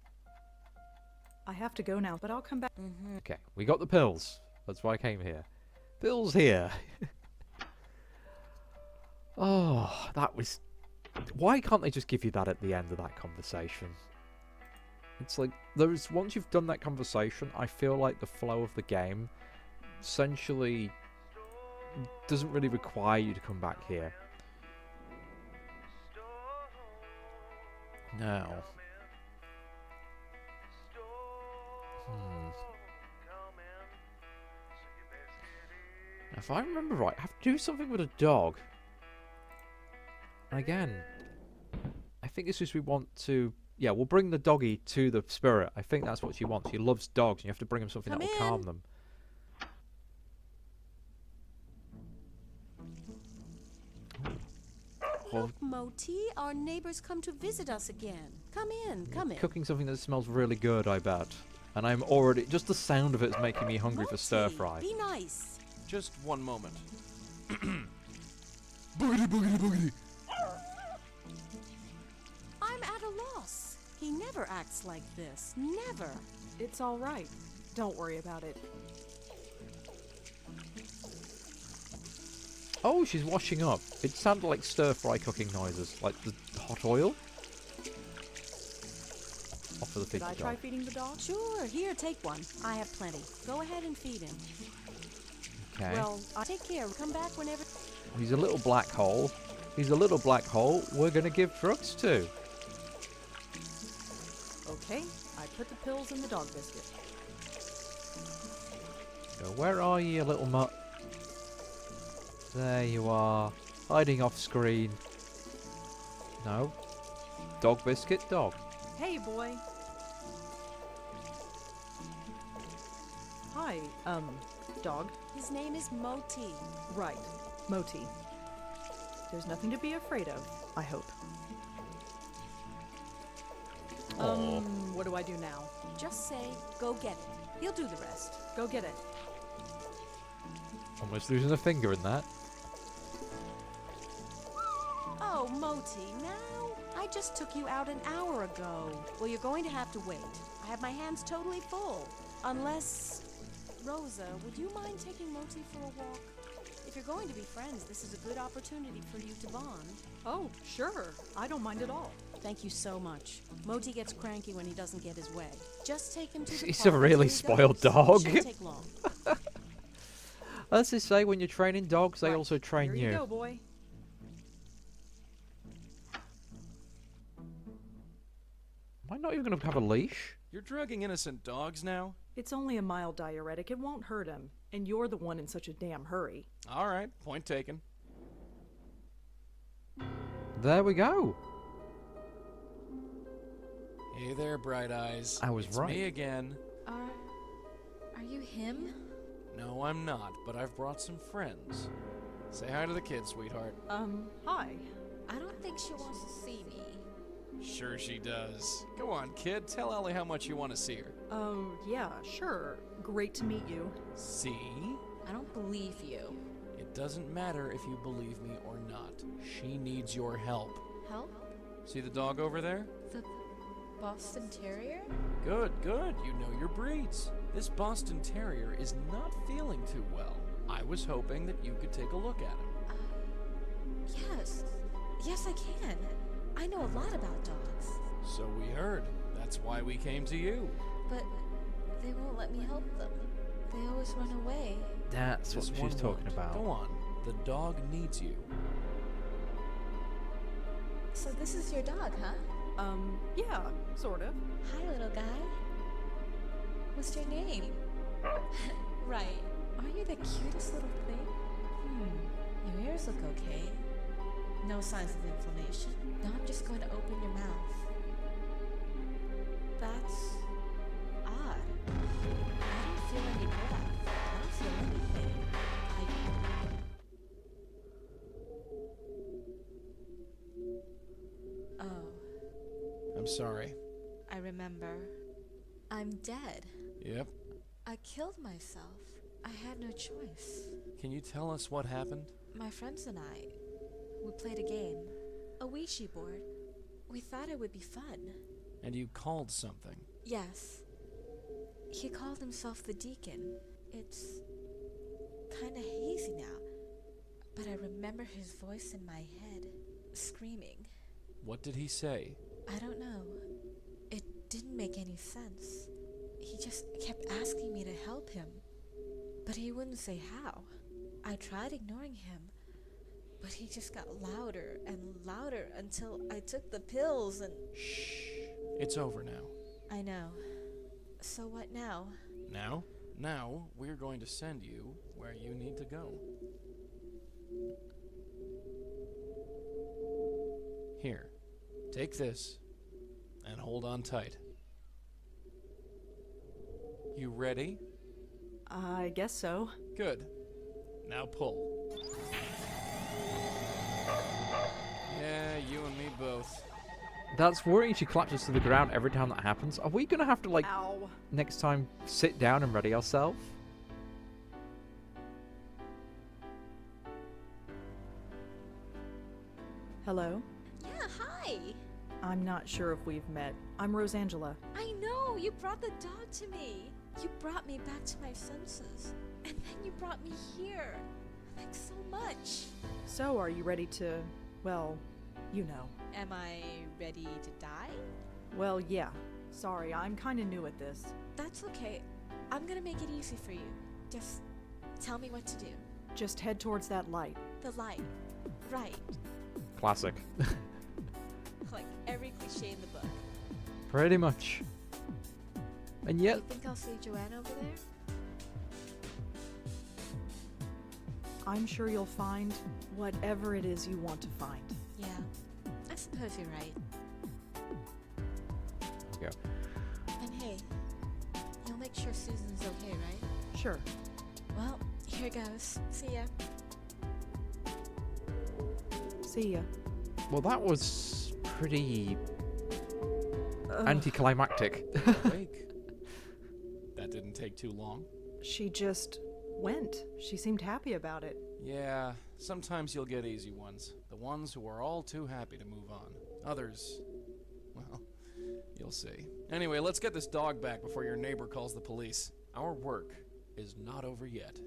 I have to go now, but I'll come back. Mm-hmm. Okay, we got the pills. That's why I came here. Pills here. Oh, that was... Why can't they just give you that at the end of that conversation? It's like, once you've done that conversation, I feel like the flow of the game essentially doesn't really require you to come back here. Now... If I remember right, I have to do something with a dog. And again, I think it's just we want to... Yeah, we'll bring the doggy to the spirit. I think that's what she wants. She loves dogs, and you have to bring them something Come that will in. calm them. Oh, Look, Moti, our neighbors come to visit us again. Come in, come in. cooking something that smells really good, I bet. And I'm already... Just the sound of it is making me hungry for Moti, stir-fry. Be nice. Just one moment. Boogity, boogity, boogity. He never acts like this. Never. It's all right. Don't worry about it. Oh, she's washing up. It sounded like stir-fry cooking noises, like the hot oil. Off of the Did I pizza try dog. feeding the dog? Sure, here, take one. I have plenty. Go ahead and feed him. Okay. Well, Take care. Come back whenever. He's a little black hole. He's a little black hole we're going to give drugs to. okay. I put the pills in the dog biscuit. So where are you, little mutt? There you are. Hiding off screen. No. Dog biscuit, dog. Hey, boy. Hi, dog. His name is Moti. Right, Moti. There's nothing to be afraid of, I hope. Aw. What do I do now? Just say, go get it. He'll do the rest. Go get it. Almost losing a finger in that. Oh, Moti, now? I just took you out an hour ago. Well, you're going to have to wait. I have my hands totally full. Unless... Rosa, would you mind taking Moti for a walk? If you're going to be friends, this is a good opportunity for you to bond. Oh, sure. I don't mind at all. Thank you so much. Moti gets cranky when he doesn't get his way. Just take him to the He's park a really until he spoiled goes. dog. Shouldn't take long. As they say, when you're training dogs, they Right, also train Here you go, boy. Am I not even going to have a leash? You're drugging innocent dogs now? It's only a mild diuretic. It won't hurt him. And you're the one in such a damn hurry. All right, point taken. There we go. Hey there, Bright Eyes. I was It's right. me again. Are you him? No, I'm not, but I've brought some friends. Say hi to the kid, sweetheart. Hi. I don't think she wants to see me. Sure she does. Go on, kid. Tell Ellie how much you want to see her. Oh, yeah, sure. Great to meet you. See? I don't believe you. It doesn't matter if you believe me or not. She needs your help. Help? See the dog over there? The Boston Terrier? Good, good. You know your breeds. This Boston Terrier is not feeling too well. I was hoping that you could take a look at him. Yes. Yes, I can. I know a lot about dogs. So we heard. That's why we came to you. But they won't let me help them. They always run away. That's what This she's one talking won't. about. Go on. The dog needs you. So this is your dog, huh? Yeah, sort of. Hi, little guy. What's your name? Right. Aren't you the cutest little thing? Your ears look okay. No signs of inflammation. Now I'm just going to open your mouth. That's odd. I don't feel any breath. I don't feel anything. Oh, I'm sorry. I remember. I'm dead. Yep. I killed myself. I had no choice. Can you tell us what happened? My friends and I, we played a game. A Ouija board. We thought it would be fun. And you called something. Yes. He called himself the Deacon. It's kinda hazy now, but I remember his voice in my head, screaming. What did he say? I don't know. It didn't make any sense. He just kept asking me to help him, but he wouldn't say how. I tried ignoring him, but he just got louder and louder until I took the pills and... Shh. It's over now. I know. So what now? Now? Now, we're going to send you where you need to go. Here. Take this. And hold on tight. You ready? I guess so. Good. Now pull. Yeah, you and me both. That's worrying. She collapses to the ground every time that happens. Are we going to have to, like, Ow. next time sit down and ready ourselves? Hello? Yeah, hi. I'm not sure if we've met. I'm Rosangela. I know! You brought the dog to me! You brought me back to my senses. And then you brought me here. Thanks so much. So, are you ready to, well, you know. Am I ready to die? Well, yeah. Sorry, I'm kinda new at this. That's okay. I'm gonna make it easy for you. Just tell me what to do. Just head towards that light. The light. Right. Classic. Like every cliche in the book. Pretty much. And yet, You think I'll see Joanne over there? I'm sure you'll find whatever it is you want to find. Yeah. I suppose you're right. yeah. And hey, you'll make sure Susan's okay, right? Sure. Well, here goes. See ya. See ya. Well, that was pretty Ugh. anticlimactic. Awake. That didn't take too long. She just went. She seemed happy about it. Yeah, sometimes you'll get easy ones. The ones who are all too happy to move on. Others, well, you'll see. Anyway, let's get this dog back before your neighbor calls the police. Our work is not over yet.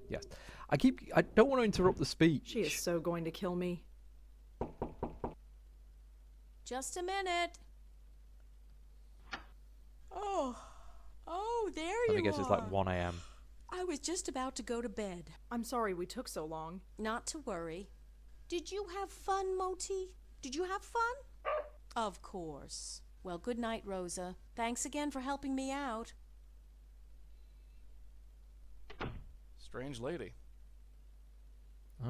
Yes. I don't want to interrupt the speech. She is so going to kill me. Just a minute. Oh, there you are. Let me guess, it's like 1 a.m. I was just about to go to bed. I'm sorry we took so long. Not to worry. Did you have fun, Moti? Did you have fun? Of course. Well, good night, Rosa. Thanks again for helping me out. Strange lady.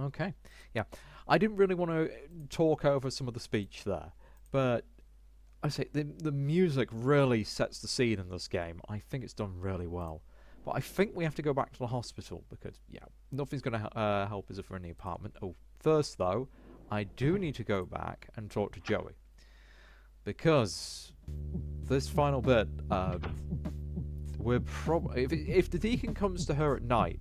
Okay. Yeah. I didn't really want to talk over some of the speech there, but I say the music really sets the scene in this game. I think it's done really well. But I think we have to go back to the hospital because, yeah, nothing's going to help us if we're in the apartment. Oh, first, though, I do need to go back and talk to Joey. Because this final bit, we're probably... If the Deacon comes to her at night,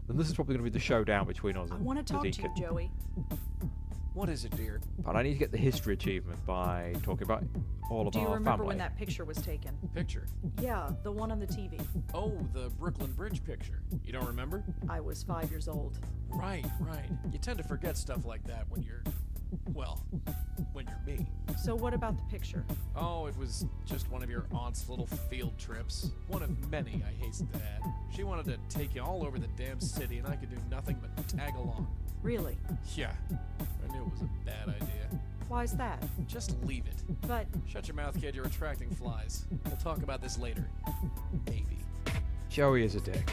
then this is probably going to be the showdown between us I and want to the talk to Deacon. you, Joey. What is it, dear? But I need to get the history achievement by talking about all of Do you our remember family. when that picture was taken? Picture. Yeah, the one on the TV. Oh, the Brooklyn Bridge picture. You don't remember? I was 5 years old. Right. You tend to forget stuff like that when you're... well, when you're me. So what about the picture? Oh, it was just one of your aunt's little field trips. One of many, I hasten to add. She wanted to take you all over the damn city, and I could do nothing but tag along. Really? Yeah, I knew it was a bad idea. Why's that? Just leave it. But Shut your mouth, kid, you're attracting flies. We'll talk about this later. Maybe. Joey is a dick.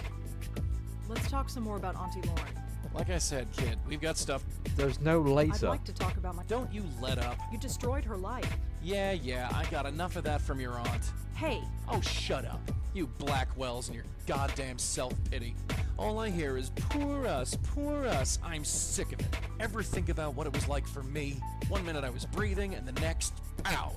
let's talk some more about Auntie Lauren. Like I said, kid, we've got stuff. There's no later. I'd like to talk about my... Don't you let up. You destroyed her life. Yeah, I got enough of that from your aunt. Hey, Oh, shut up. You Blackwells and your goddamn self-pity. All I hear is, poor us, poor us. I'm sick of it. Ever think about what it was like for me? 1 minute I was breathing, and the next, pow,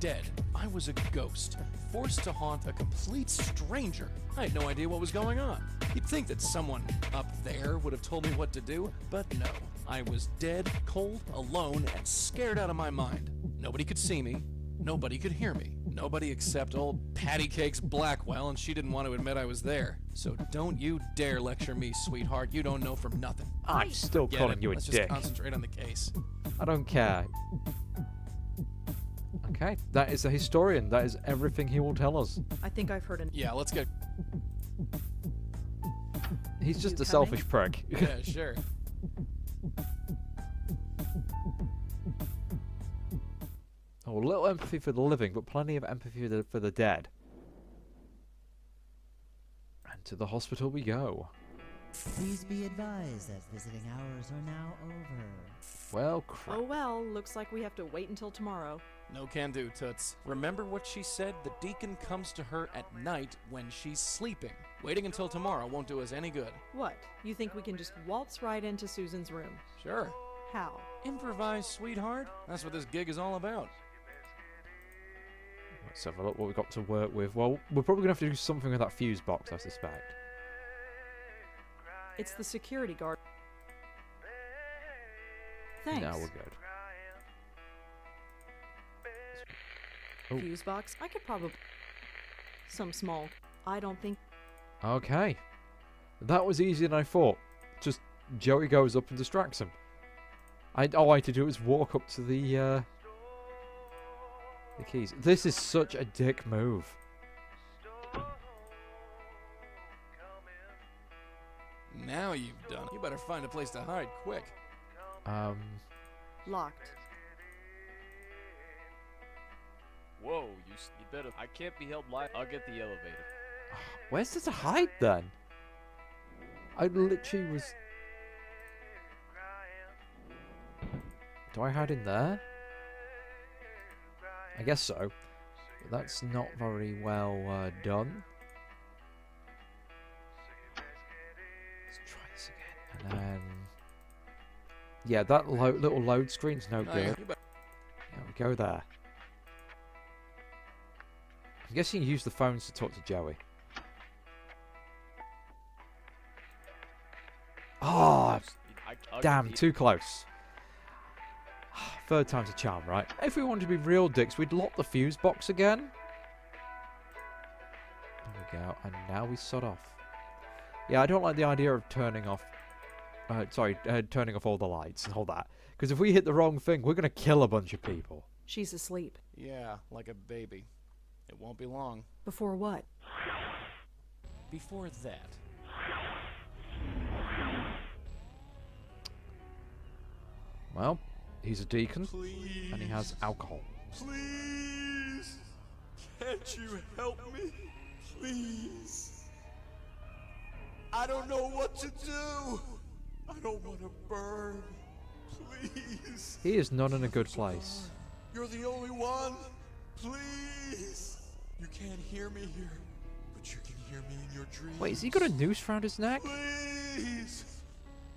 dead. I was a ghost, forced to haunt a complete stranger. I had no idea what was going on. You'd think that someone up there would have told me what to do, but no. I was dead, cold, alone, and scared out of my mind. Nobody could see me. Nobody could hear me. Nobody except old Patty Cakes Blackwell, and she didn't want to admit I was there. So don't you dare lecture me, sweetheart. You don't know from nothing. I'm still Get calling it? you a Let's dick. just concentrate on the case. I don't care. Okay, that is a historian. That is everything he will tell us. I think I've heard an... Yeah, let's get... He's just You a coming? selfish prick. Yeah, sure. Oh, a little empathy for the living, but plenty of empathy for the dead. And to the hospital we go. Please be advised that visiting hours are now over. Well, crap. Oh well, looks like we have to wait until tomorrow. No can do, Toots. Remember what she said? The deacon comes to her at night when she's sleeping. Waiting until tomorrow won't do us any good. What? You think we can just waltz right into Susan's room? Sure. How? Improvise, sweetheart. That's what this gig is all about. Let's have a look what we've got to work with. Well, we're probably going to have to do something with that fuse box, I suspect. It's the security guard. Thanks. No, we're good. Oh. Fuse box? I could probably... Some small... I don't think... Okay. That was easier than I thought. Just Joey goes up and distracts him. All I had to do was walk up to the keys. This is such a dick move. Now you've done it. You better find a place to hide quick. Locked. Whoa, you better. I can't be held live. I'll get the elevator. Where's there to hide then? I literally was... Do I hide in there? I guess so. But that's not very well done. Let's try this again. And then... Yeah, that little load screen's no good. Yeah, we go there. I'm guessing you use the phones to talk to Joey. Oh, damn, too close. Third time's a charm, right? If we wanted to be real dicks, we'd lock the fuse box again. There we go, and now we sod off. Yeah, I don't like the idea of turning off... turning off all the lights and all that. Because if we hit the wrong thing, we're going to kill a bunch of people. She's asleep. Yeah, like a baby. It won't be long. Before what? Before that. Well, he's a deacon, Please, and he has alcohol. please, can't you help me? Please. I don't know what to do. I don't want to burn. Please. He is not in a good place. You're the only one. Please. You can't hear me here, but you can hear me in your dreams. Wait, has he got a noose around his neck? Please.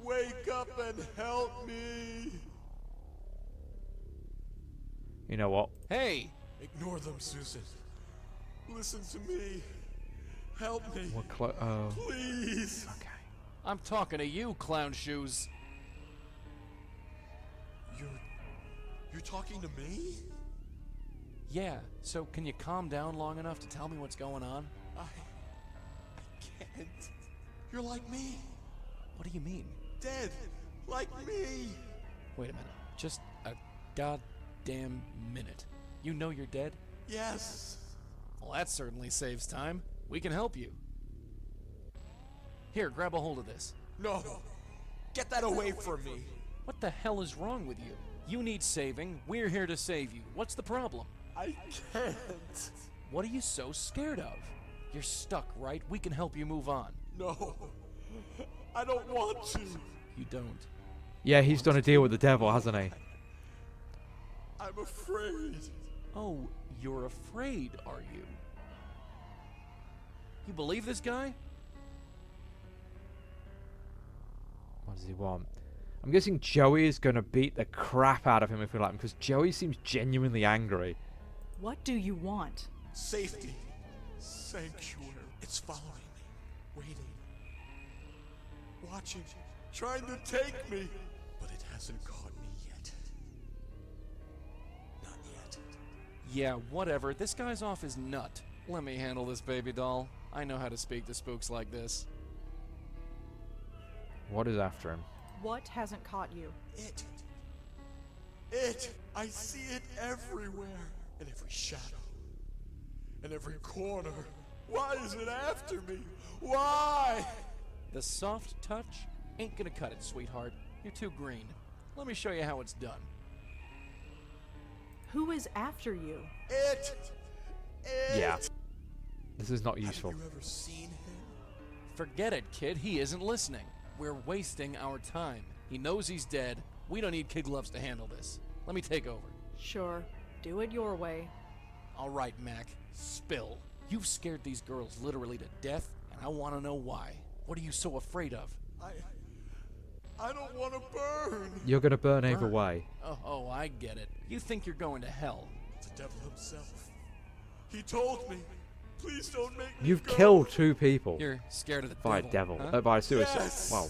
Wake up and help me. You know what? Hey! Ignore them, Susan. Listen to me. Help me. We're Please. okay. I'm talking to you, clown shoes. You're talking to me? Yeah, so can you calm down long enough to tell me what's going on? I can't. You're like me. What do you mean? Dead. Like me. Wait a minute. Just a goddamn minute. You know you're dead? Yes. Well, that certainly saves time. We can help you. Here, grab a hold of this. No. Get that away from me. What the hell is wrong with you? You need saving. We're here to save you. What's the problem? I can't. What are you so scared of? You're stuck, right? We can help you move on. No. I don't want to. You don't. Yeah, he's done a deal with the devil, hasn't he? I'm afraid. Oh, you're afraid, are you? You believe this guy? What does he want? I'm guessing Joey is going to beat the crap out of him if we let him, because Joey seems genuinely angry. What do you want? Safety. Sanctuary. It's following me. Waiting. Watching. Trying to take me. But it hasn't caught me yet. Not yet. Yeah, whatever. This guy's off his nut. Let me handle this, baby doll. I know how to speak to spooks like this. What is after him? What hasn't caught you? It. I see it everywhere. In every shadow. In every corner. Why is it after me? Why? The soft touch ain't gonna cut it, sweetheart. You're too green. Let me show you how it's done. Who is after you? It. Yeah. This is not useful. Have you ever seen him? Forget it, kid. He isn't listening. We're wasting our time. He knows he's dead. We don't need kid gloves to handle this. Let me take over. Sure. Do it your way. All right, Mac. Spill. You've scared these girls literally to death, and I want to know why. What are you so afraid of? I don't want to burn. You're going to burn either way. Oh, I get it. You think you're going to hell. The devil himself. He told me. Please don't make me You've go. killed 2 people. You're scared of the By devil. devil. Huh? By suicide. Yes. Well,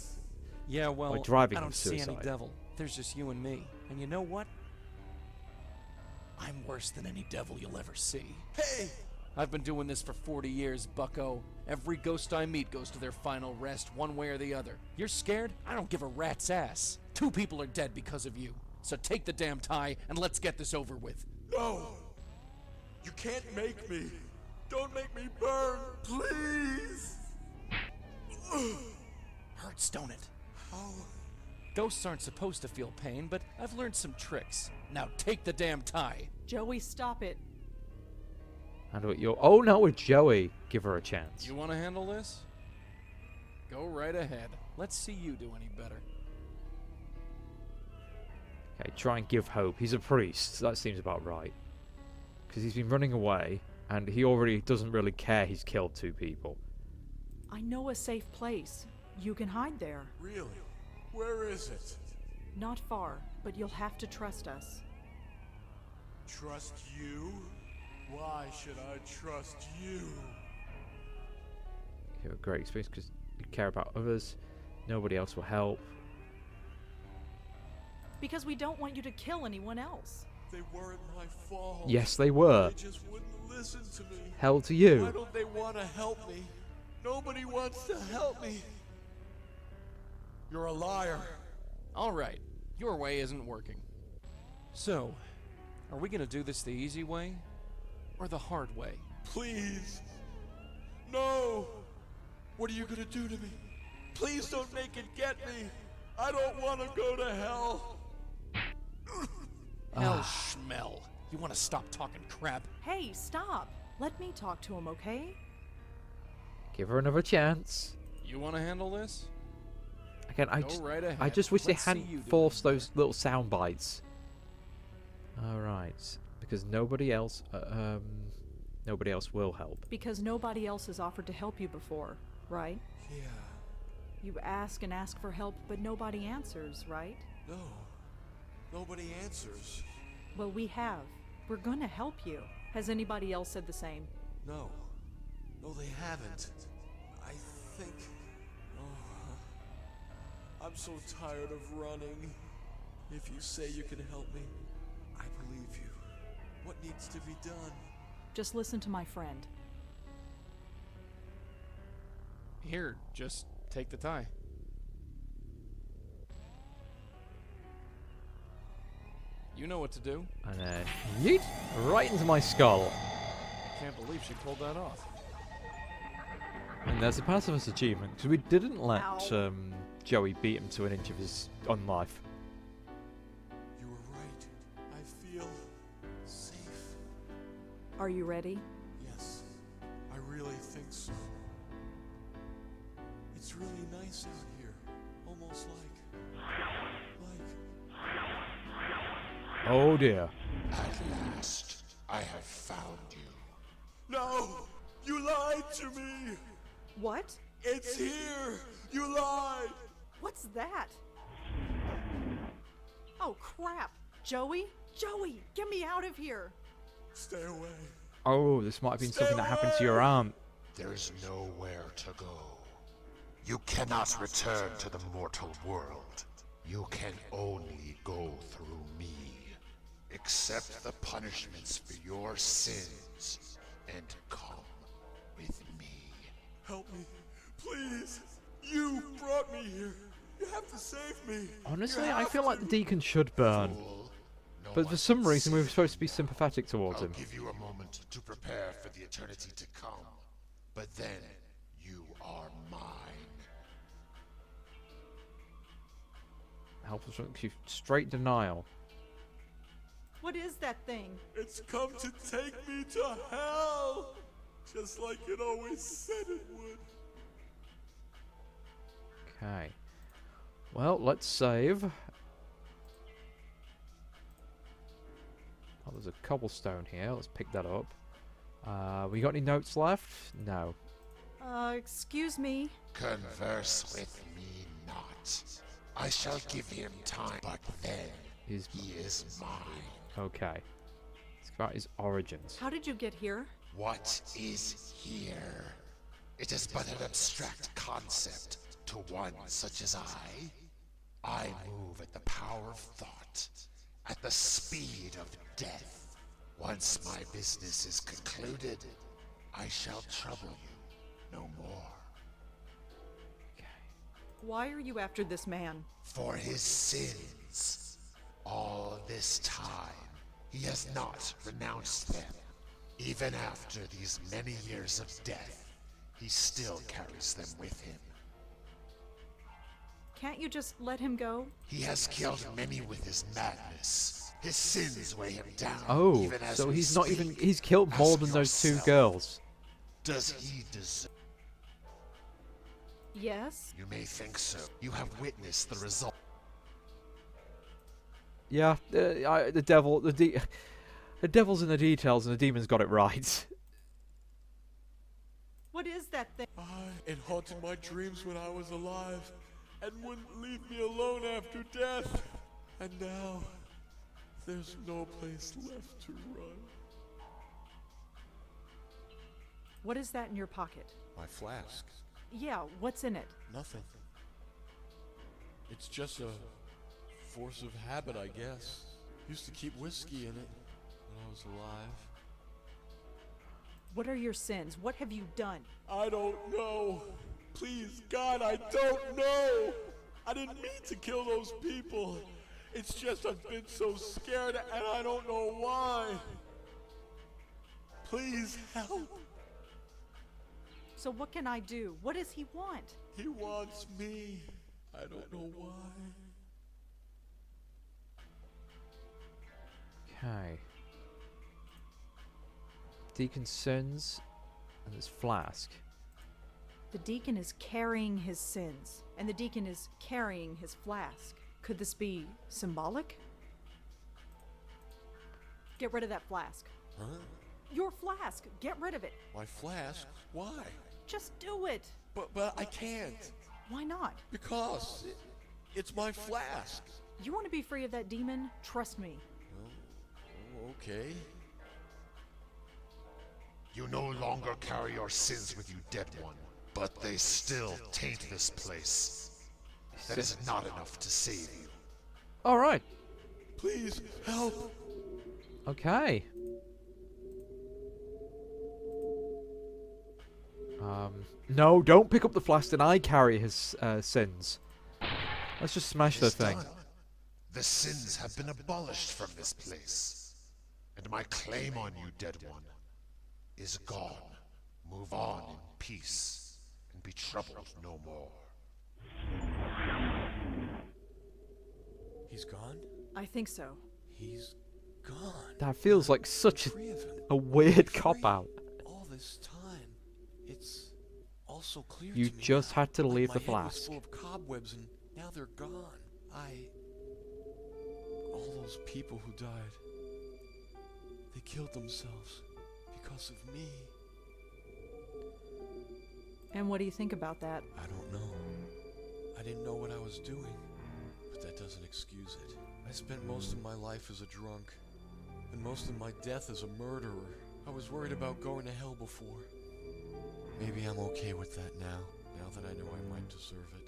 Yeah, well, by driving I don't see any suicide. devil. There's just you and me. And you know what? I'm worse than any devil you'll ever see. Hey! I've been doing this for 40 years, bucko. Every ghost I meet goes to their final rest, one way or the other. You're scared? I don't give a rat's ass. 2 people are dead because of you. So take the damn tie and let's get this over with. No! You can't make me! Don't make me burn, please! Hurts, don't it? How? Ghosts aren't supposed to feel pain, but I've learned some tricks. Now take the damn tie. Joey, stop it. Handle it your. Oh no, with Joey. Give her a chance. You want to handle this? Go right ahead. Let's see you do any better. Okay, try and give hope. He's a priest. That seems about right. Because he's been running away, and he already doesn't really care he's killed 2 people. I know a safe place. You can hide there. Really? Where is it? Not far, but you'll have to trust us. Trust you? Why should I trust you? You have a great experience because you care about others. Nobody else will help. Because we don't want you to kill anyone else. They weren't my fault. Yes, they were. They just wouldn't listen to me. Hell to Why you. don't they want to help me? Nobody wants to help me. You're a liar. All right, your way isn't working. So, are we gonna do this the easy way or the hard way? Please. No. What are you gonna do to me? Please don't make it get me. I don't want to go to hell. Hell, schmel. You want to stop talking crap? Hey, stop. Let me talk to him, okay? Give her another chance. You want to handle this? Again, Go right ahead. I just wish Let's see they you hadn't do forced it. those little sound bites. Alright. Because nobody else will help. Because nobody else has offered to help you before, right? Yeah. You ask and ask for help, but nobody answers, right? No. Nobody answers. Well, we have. We're gonna help you. Has anybody else said the same? No. No, they haven't. I think... Oh, I'm so tired of running. If you say you can help me, I believe you. What needs to be done? Just listen to my friend. Here, just take the tie. You know what to do. And then yeet right into my skull. I can't believe she pulled that off. And there's a pacifist achievement because we didn't let Ow. Joey beat him to an inch of his own life. You were right. I feel safe. Are you ready? Yes, I really think so. It's really nice out here. Almost like... Oh dear. At last, I have found you. No! You lied to me! What? It's here! You lied! What's that? Oh, crap. Joey? Joey, get me out of here. Stay away. Oh, this might have been something that happened to your aunt. There is nowhere to go. You cannot return to the mortal world. You can only go through me. Accept the punishments for your sins and come with me. Help me. Please. You brought me here. You have to save me. Honestly, You I have feel like to. the deacon should burn. Fool, no But for one some can reason, we were save supposed to be sympathetic towards I'll him. give you a moment to prepare for the eternity to come. But then, you are mine. Helpless, straight denial. What is that thing? It's come to take me to hell. Just like it always said it would. Okay. Well, let's save. Oh, there's a cobblestone here. Let's pick that up. We got any notes left? No. Excuse me. Converse with me not. I shall give him time, but then he is mine. Okay. It's about his origins. How did you get here? What is here? It is but an abstract concept to one such as I. I move at the power of thought, at the speed of death. Once my business is concluded, I shall trouble you no more. Why are you after this man? For his sins. All this time, he has not renounced them. Even after these many years of death, he still carries them with him. Can't you just let him go? He has killed many with his madness. His sins weigh him down. Oh, even as so we he's not speak. even... He's killed more Ask than those two yourself, girls. Does he deserve? Yes. You may think so. You have witnessed the result. Yeah, the devil's in the details, and the demon's got it right. What is that thing? It haunted my dreams when I was alive, and wouldn't leave me alone after death. And now, there's no place left to run. What is that in your pocket? My flask. Yeah, what's in it? Nothing. It's just a force of habit, I guess. Used to keep whiskey in it when I was alive. What are your sins? What have you done? I don't know. Please, God, I don't know. I didn't mean to kill those people. It's just I've been so scared and I don't know why. Please help. So what can I do? What does he want? He wants me. I don't know why. Okay. Deacon's sins and his flask. The deacon is carrying his sins, and the deacon is carrying his flask. Could this be symbolic? Get rid of that flask. Huh? Your flask! Get rid of it! My flask? Why? Just do it! But I can't. Why not? Because it's my flask. You want to be free of that demon? Trust me. Oh, okay. You no longer carry your sins with you, dead one, but they still taint this place. That is not enough to save you. Alright. Please, help. Okay. No, don't pick up the flask and I carry his sins. Let's just smash the It is thing. done. The sins have been abolished from this place. And my claim on you, dead one, is gone. Move on in peace and be troubled no more. He's gone? I think so. He's gone. That feels like such Free of him. a weird Free. cop-out. All this time. It's all so clear You to me. just had to Like leave my the head was flask. full of cobwebs and now they're gone. All those people who died, they killed themselves because of me. And what do you think about that? I don't know. I didn't know what I was doing, but that doesn't excuse it. I spent most of my life as a drunk, and most of my death as a murderer. I was worried about going to hell before. Maybe I'm okay with that now that I know I might deserve it.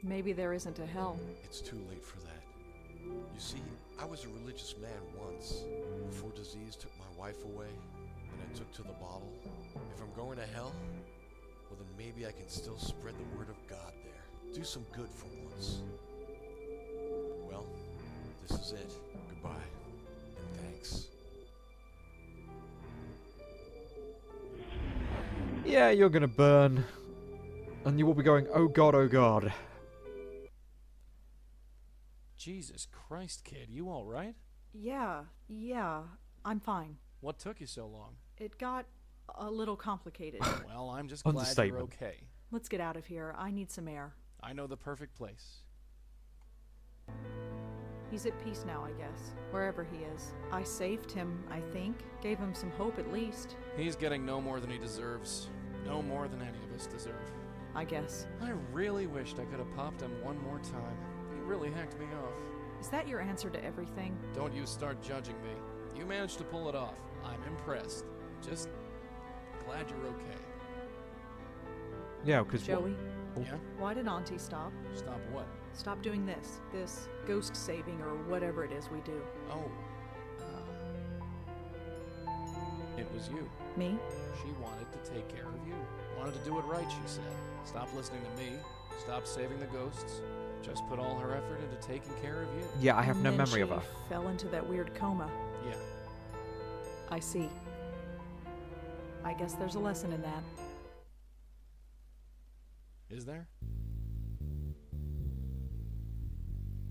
Maybe there isn't a hell. It's too late for that. You see, I was a religious man once, before disease took my wife away, and I took to the bottle. If I'm going to hell, well then maybe I can still spread the word of God there. Do some good for once. Well, this is it. Goodbye, and thanks. Yeah, you're gonna burn. And you will be going, oh god, oh god. Jesus Christ, kid, you alright? Yeah, I'm fine. What took you so long? It got a little complicated. Well, I'm just glad you're Understatement. okay. Let's get out of here. I need some air. I know the perfect place. He's at peace now, I guess. Wherever he is. I saved him, I think. Gave him some hope at least. He's getting no more than he deserves. No more than any of us deserve. I guess. I really wished I could have popped him one more time. He really hacked me off. Is that your answer to everything? Don't you start judging me. You managed to pull it off. I'm impressed. Just glad you're okay. Yeah, because Joey, Yeah? Why did Auntie stop? Stop what? Stop doing this. This ghost saving or whatever it is we do. Oh. It was you. Me? She wanted to take care of you. Wanted to do it right, she said. Stop listening to me. Stop saving the ghosts. Just put all her effort into taking care of you. Yeah, I have And no then memory of she her. fell into that weird coma. Yeah. I see. I guess there's a lesson in that. Is there?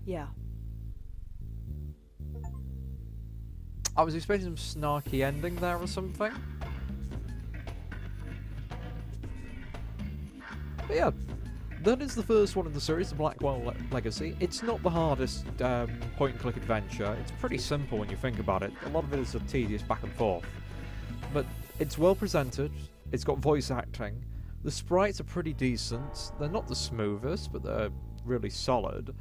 Yeah. I was expecting some snarky ending there or something. But yeah, that is the first one in the series, the Blackwell Legacy. It's not the hardest point-and-click adventure. It's pretty simple when you think about it. A lot of it is a tedious back and forth. But it's well presented. It's got voice acting. The sprites are pretty decent. They're not the smoothest, but they're really solid.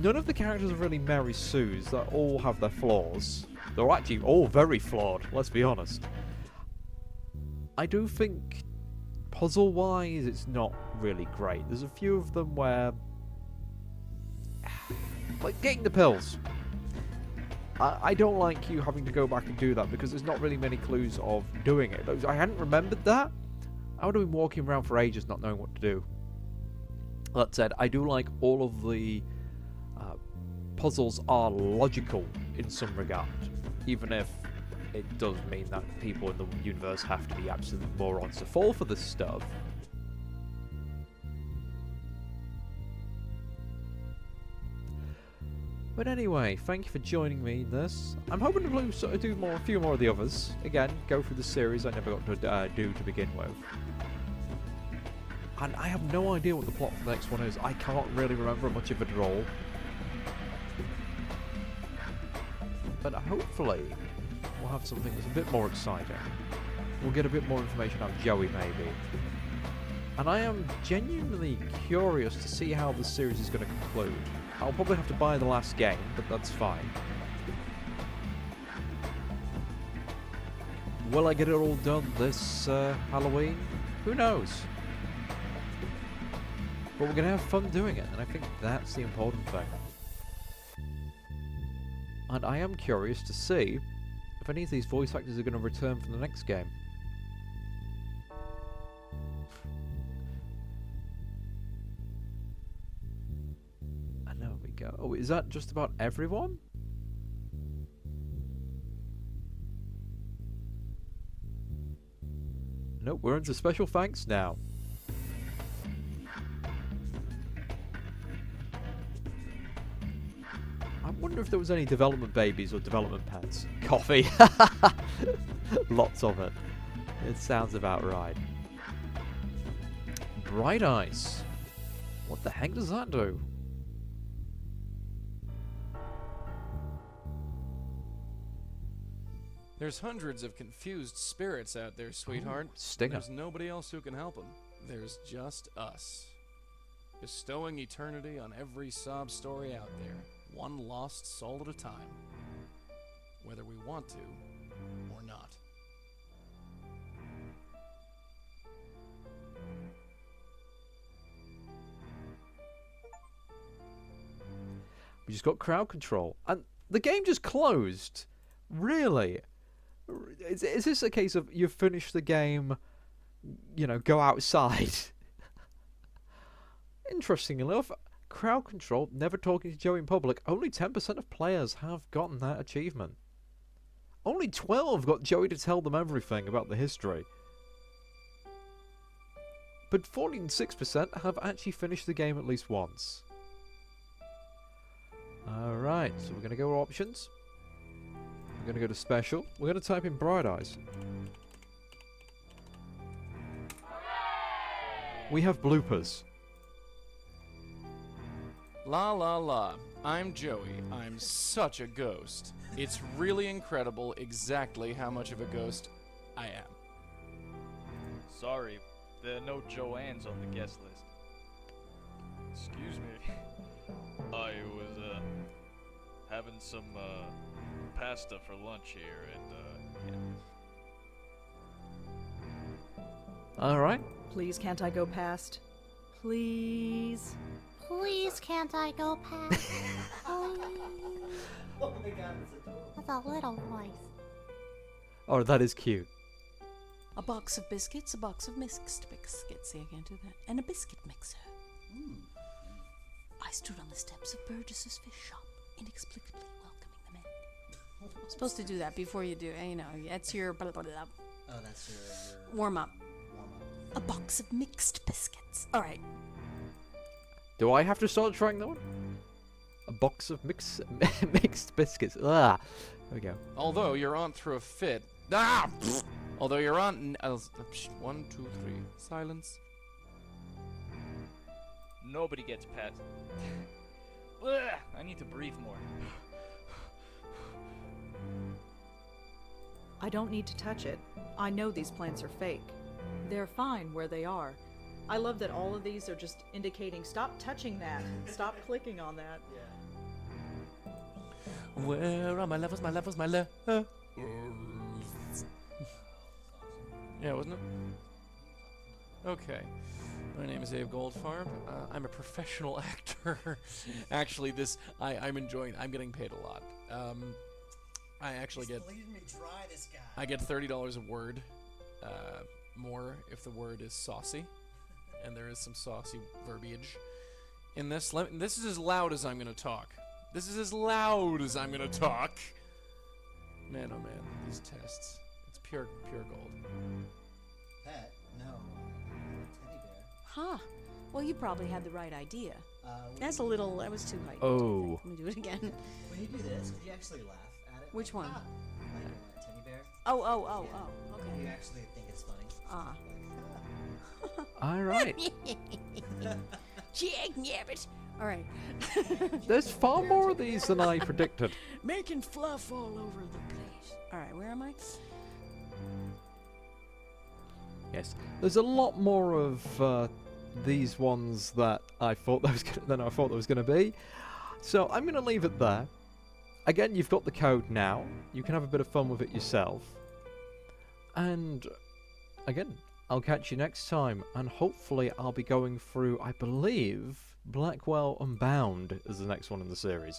None of the characters are really Mary Sue's. They all have their flaws. They're actually all very flawed, let's be honest. I do think, puzzle-wise, it's not really great. There's a few of them where... like getting the pills. I don't like you having to go back and do that because there's not really many clues of doing it. I hadn't remembered that. I would have been walking around for ages not knowing what to do. That said, I do like all of the puzzles are logical in some regard, even if it does mean that people in the universe have to be absolute morons to fall for this stuff. But anyway, thank you for joining me in this. I'm hoping to do a few more of the others. Again, go through the series I never got to do to begin with. And I have no idea what the plot for the next one is. I can't really remember much of it at all. But hopefully, we'll have something that's a bit more exciting. We'll get a bit more information on Joey, maybe. And I am genuinely curious to see how the series is going to conclude. I'll probably have to buy the last game, but that's fine. Will I get it all done this Halloween? Who knows? But we're going to have fun doing it, and I think that's the important thing. And I am curious to see if any of these voice actors are going to return for the next game. And there we go. Oh, is that just about everyone? Nope, we're into special thanks now. I wonder if there was any development babies or development pets. Coffee. Lots of it. It sounds about right. Bright Eyes. What the heck does that do? There's hundreds of confused spirits out there, sweetheart. Stinger. There's nobody else who can help them. There's just us. Bestowing eternity on every sob story out there. One lost soul at a time. Whether we want to or not. We just got crowd control. And the game just closed. Really? Is this a case of you finish the game, you know, go outside? Interesting enough, crowd control, never talking to Joey in public, only 10% of players have gotten that achievement. Only 12 got Joey to tell them everything about the history. But 46% have actually finished the game at least once. Alright, so we're going to go to options. We're going to go to special. We're going to type in Bright Eyes. We have bloopers. La la la. I'm Joey. I'm such a ghost. It's really incredible exactly how much of a ghost I am. Sorry, there are no Joannes on the guest list. Excuse me. I was having some pasta for lunch here, and yeah. Alright, Please, can't I go past? Please? Please, can't I go past? Oh my god, that's adorable. That's a little voice. Oh, that is cute. A box of biscuits, a box of mixed biscuits. See, I can't do that. And a biscuit mixer. I stood on the steps of Burgess's fish shop, inexplicably welcoming the men. I'm supposed to do that before you do, you know, that's your blah, blah, blah. Oh, that's your Warm up. warm up. A box of mixed biscuits. All right. Do I have to start trying that one? A box of mixed biscuits. Ah, there we go. Although your aunt threw a fit. Ah! Although your aunt. 1, 2, 3. Silence. Nobody gets pet. Ugh, I need to breathe more. I don't need to touch it. I know these plants are fake. They're fine where they are. I love that all of these are just indicating, stop touching that. Stop clicking on that. Where are my levels, my levels, my le? Yeah, wasn't it? Okay. My name is Abe Goldfarb. I'm a professional actor. Actually, I'm enjoying. I'm getting paid a lot. I actually get. Bleeding me dry, this guy. I get $30 a word. More if the word is saucy, and there is some saucy verbiage in this. This is as loud as I'm gonna talk. This is as loud as I'm gonna talk. Man, oh man, these tests. It's pure gold. Pet? No. Teddy bear. Huh. Well, you probably had the right idea. When That's a you- little. That was too high. Oh. Let me do it again. When you do this, could you actually laugh at it? Which one? Like a teddy bear? Oh. You Okay. actually think it's funny. Ah. All right. Jag nabbit. All right. There's far more of these than I predicted. Making fluff all over the place. All right. Where am I? Yes, there's a lot more of these ones that I thought than I thought there was going to be. So I'm going to leave it there. Again, you've got the code now. You can have a bit of fun with it yourself. And again, I'll catch you next time, and hopefully I'll be going through, I believe, Blackwell Unbound is the next one in the series.